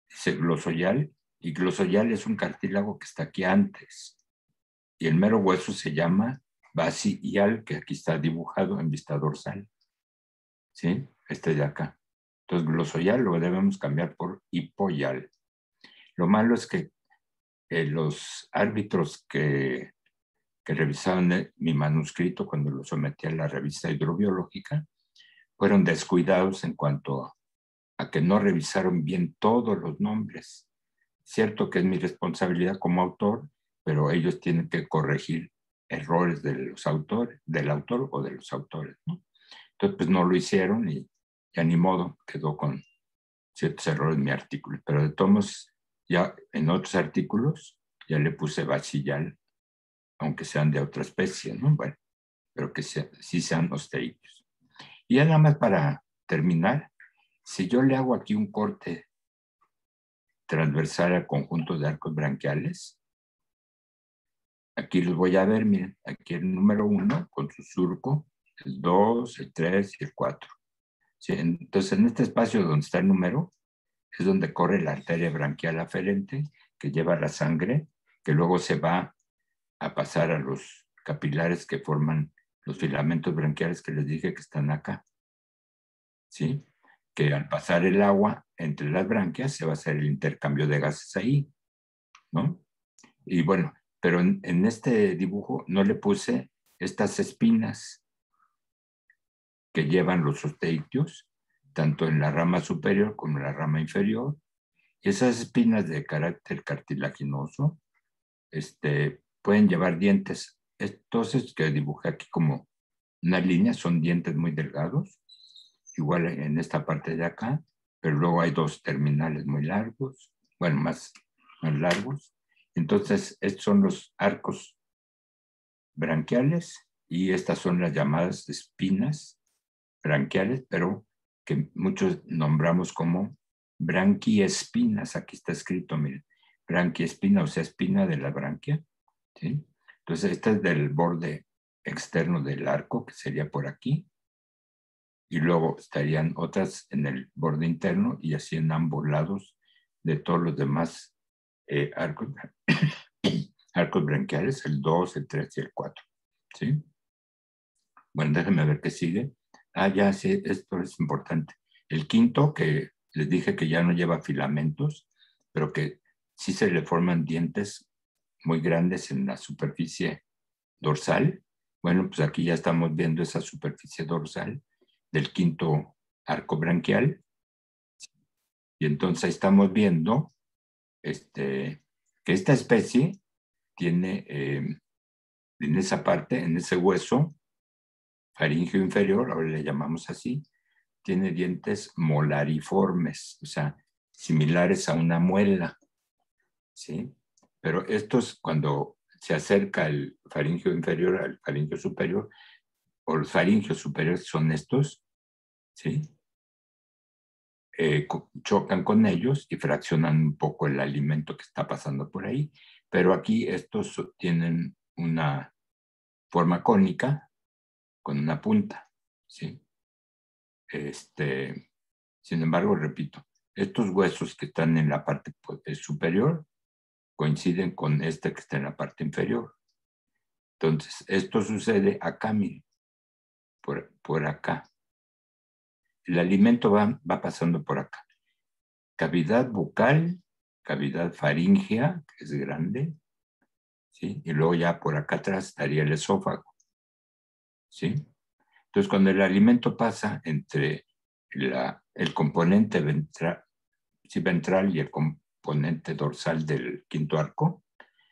dice glosoial, y glosoial es un cartílago que está aquí antes. Y el mero hueso se llama basial, que aquí está dibujado en vista dorsal. ¿Sí? Este de acá. Entonces, glosoial lo debemos cambiar por hipoial. Lo malo es que los árbitros que revisaron mi manuscrito cuando lo sometí a la revista hidrobiológica fueron descuidados en cuanto a que no revisaron bien todos los nombres. Cierto que es mi responsabilidad como autor, pero ellos tienen que corregir errores del autor o de los autores, ¿no? Entonces, pues no lo hicieron y ya ni modo, quedó con ciertos errores en mi artículo. Pero de todos modos, ya en otros artículos ya le puse basial, aunque sean de otra especie, ¿no? Bueno, pero que sí sean osteikios. Y ya nada más para terminar, si yo le hago aquí un corte transversal al conjunto de arcos branquiales, aquí los voy a ver, miren, aquí el número 1 con su surco, el 2, el 3 y el 4. ¿Sí? Entonces, en este espacio donde está el número, es donde corre la arteria branquial aferente, que lleva la sangre, que luego se va a pasar a los capilares que forman los filamentos branquiales que les dije que están acá. ¿Sí? Que al pasar el agua entre las branquias se va a hacer el intercambio de gases ahí, ¿no? Y bueno, pero en este dibujo no le puse estas espinas que llevan los osteikios, tanto en la rama superior como en la rama inferior. Y esas espinas de carácter cartilaginoso pueden llevar dientes. Entonces, que dibujé aquí como una línea, son dientes muy delgados, igual en esta parte de acá, pero luego hay 2 terminales muy largos, bueno, más largos. Entonces, estos son los arcos branquiales y estas son las llamadas espinas branquiales, pero que muchos nombramos como branquiespinas. Aquí está escrito, miren, branquiespina, o sea, espina de la branquia. ¿Sí? Entonces, esta es del borde externo del arco, que sería por aquí. Y luego estarían otras en el borde interno y así en ambos lados de todos los demás arcos, arcos branquiales, el 2, el 3 y el 4. ¿Sí? Bueno, déjenme ver qué sigue. Ya, sí, esto es importante. El quinto, que les dije que ya no lleva filamentos, pero que sí se le forman dientes muy grandes en la superficie dorsal. Bueno, pues aquí ya estamos viendo esa superficie dorsal del quinto arco branquial. Y entonces estamos viendo que esta especie tiene en esa parte, en ese hueso faríngeo inferior, ahora le llamamos así, tiene dientes molariformes, o sea, similares a una muela, ¿sí? Pero estos, cuando se acerca el faríngeo inferior al faríngeo superior, o los faringios superiores son estos, ¿sí? Chocan con ellos y fraccionan un poco el alimento que está pasando por ahí. Pero aquí estos tienen una forma cónica con una punta, ¿sí? Sin embargo, repito, estos huesos que están en la parte superior coinciden con este que está en la parte inferior. Entonces, esto sucede acá, miren, por acá. El alimento va pasando por acá. Cavidad bucal, cavidad faríngea, que es grande, ¿sí? Y luego ya por acá atrás estaría el esófago, ¿sí? Entonces, cuando el alimento pasa entre el componente ventral y el componente dorsal del quinto arco,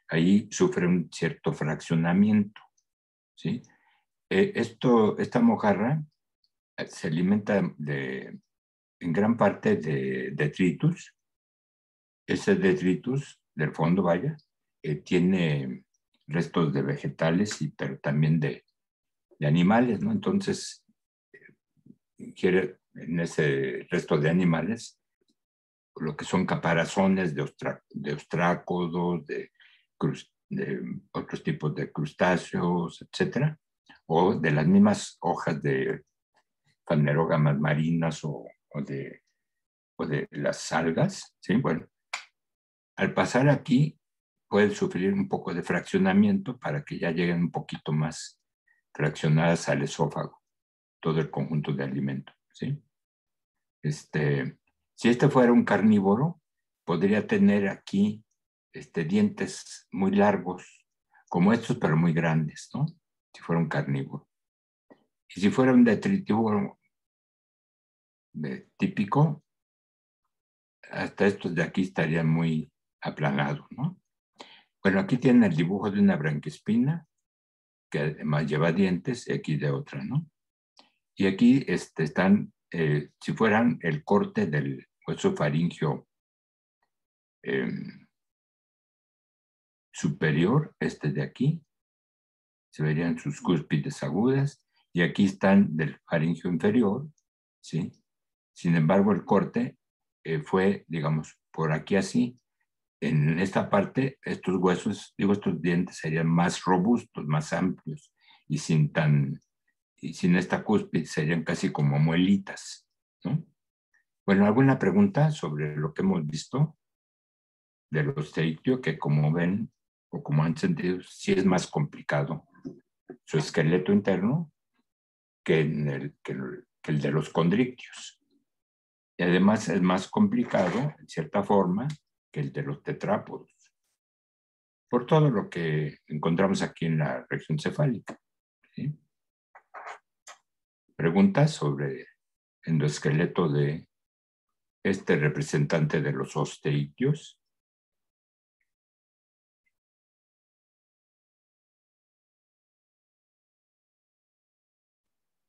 ahí sufre un cierto fraccionamiento, ¿sí? Esta mojarra se alimenta en gran parte de detritus. Ese detritus del fondo, vaya, tiene restos de vegetales, pero también de animales, ¿no? Entonces, quiere en ese resto de animales lo que son caparazones de ostrácodos, de otros tipos de crustáceos, etcétera, o de las mismas hojas de fanerógamas marinas o de las algas, ¿sí? Bueno, al pasar aquí pueden sufrir un poco de fraccionamiento para que ya lleguen un poquito más fraccionadas al esófago, todo el conjunto de alimentos, ¿sí? Si este fuera un carnívoro, podría tener aquí dientes muy largos, como estos, pero muy grandes, ¿no? Si fuera un carnívoro. Y si fuera un detritívoro típico, hasta estos de aquí estarían muy aplanados, ¿no? Bueno, aquí tienen el dibujo de una branquiespina, que además lleva dientes, y aquí de otra, ¿no? Y aquí están, si fueran el corte del hueso faríngeo superior, de aquí, se verían sus cúspides agudas, y aquí están del faríngeo inferior, ¿sí? Sin embargo, el corte fue, digamos, por aquí así. En esta parte, estos huesos, estos dientes serían más robustos, más amplios, y sin esta cúspide serían casi como muelitas, ¿no? Bueno, ¿alguna pregunta sobre lo que hemos visto del osteitio? Que como ven, o como han sentido, sí es más complicado su esqueleto interno que el de los condrictios. Y además es más complicado, en cierta forma, que el de los tetrápodos, por todo lo que encontramos aquí en la región cefálica, ¿sí? Preguntas sobre el endoesqueleto de este representante de los osteitios.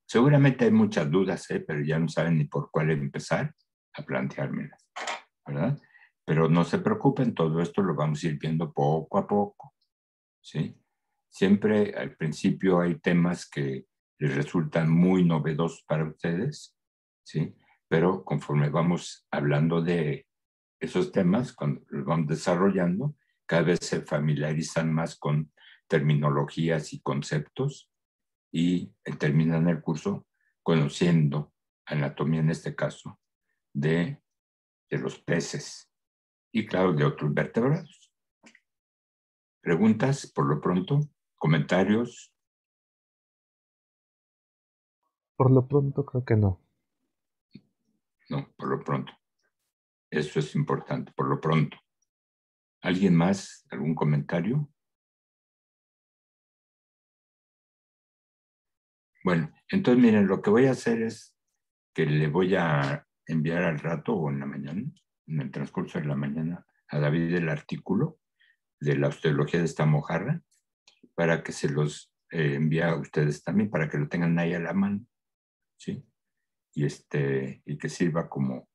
Seguramente hay muchas dudas, pero ya no saben ni por cuál empezar a planteármelas, ¿verdad? Pero no se preocupen, todo esto lo vamos a ir viendo poco a poco, ¿sí? Siempre al principio hay temas que les resultan muy novedosos para ustedes, ¿sí? Pero conforme vamos hablando de esos temas, cuando los vamos desarrollando, cada vez se familiarizan más con terminologías y conceptos y terminan el curso conociendo anatomía, en este caso, de los peces y, claro, de otros vertebrados. ¿Preguntas por lo pronto? ¿Comentarios? Por lo pronto creo que no. No, por lo pronto. Eso es importante, por lo pronto. ¿Alguien más? ¿Algún comentario? Bueno, entonces miren, lo que voy a hacer es que le voy a enviar al rato o en la mañana, en el transcurso de la mañana, a David el artículo de la osteología de esta mojarra para que se los envíe a ustedes también, para que lo tengan ahí a la mano, ¿sí? Y que sirva como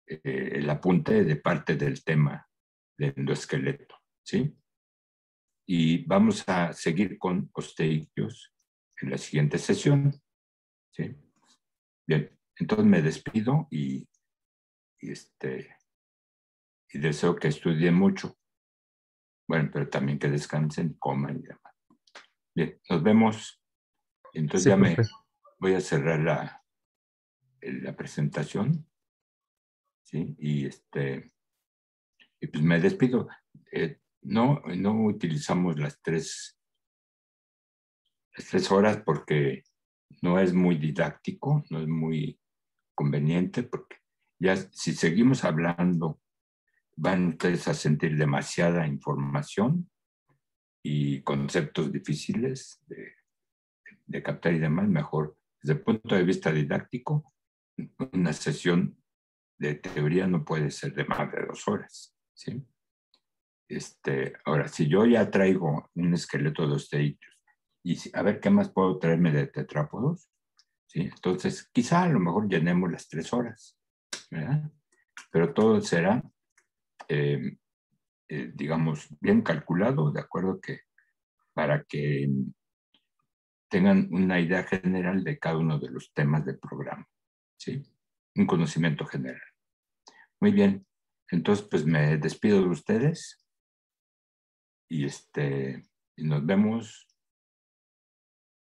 el apunte de parte del tema del endoesqueleto, ¿sí? Y vamos a seguir con osteictios en la siguiente sesión, ¿sí? Bien, entonces me despido y deseo que estudien mucho. Bueno, pero también que descansen, coman y demás. Bien, nos vemos. Entonces Sí, ya profe. me voy a cerrar la presentación, ¿sí? Y pues me despido. No utilizamos las tres horas porque no es muy didáctico, no es muy conveniente, porque ya si seguimos hablando van ustedes a sentir demasiada información y conceptos difíciles de captar y demás. Mejor desde el punto de vista didáctico, una sesión de teoría no puede ser de más de 2 horas, ¿sí? Ahora, si yo ya traigo un esqueleto de osteictios y a ver qué más puedo traerme de tetrápodos, ¿sí? Entonces quizá a lo mejor llenemos las 3 horas, ¿verdad? Pero todo será, digamos, bien calculado, de acuerdo que para que tengan una idea general de cada uno de los temas del programa, ¿sí? Un conocimiento general. Muy bien, entonces pues me despido de ustedes y nos vemos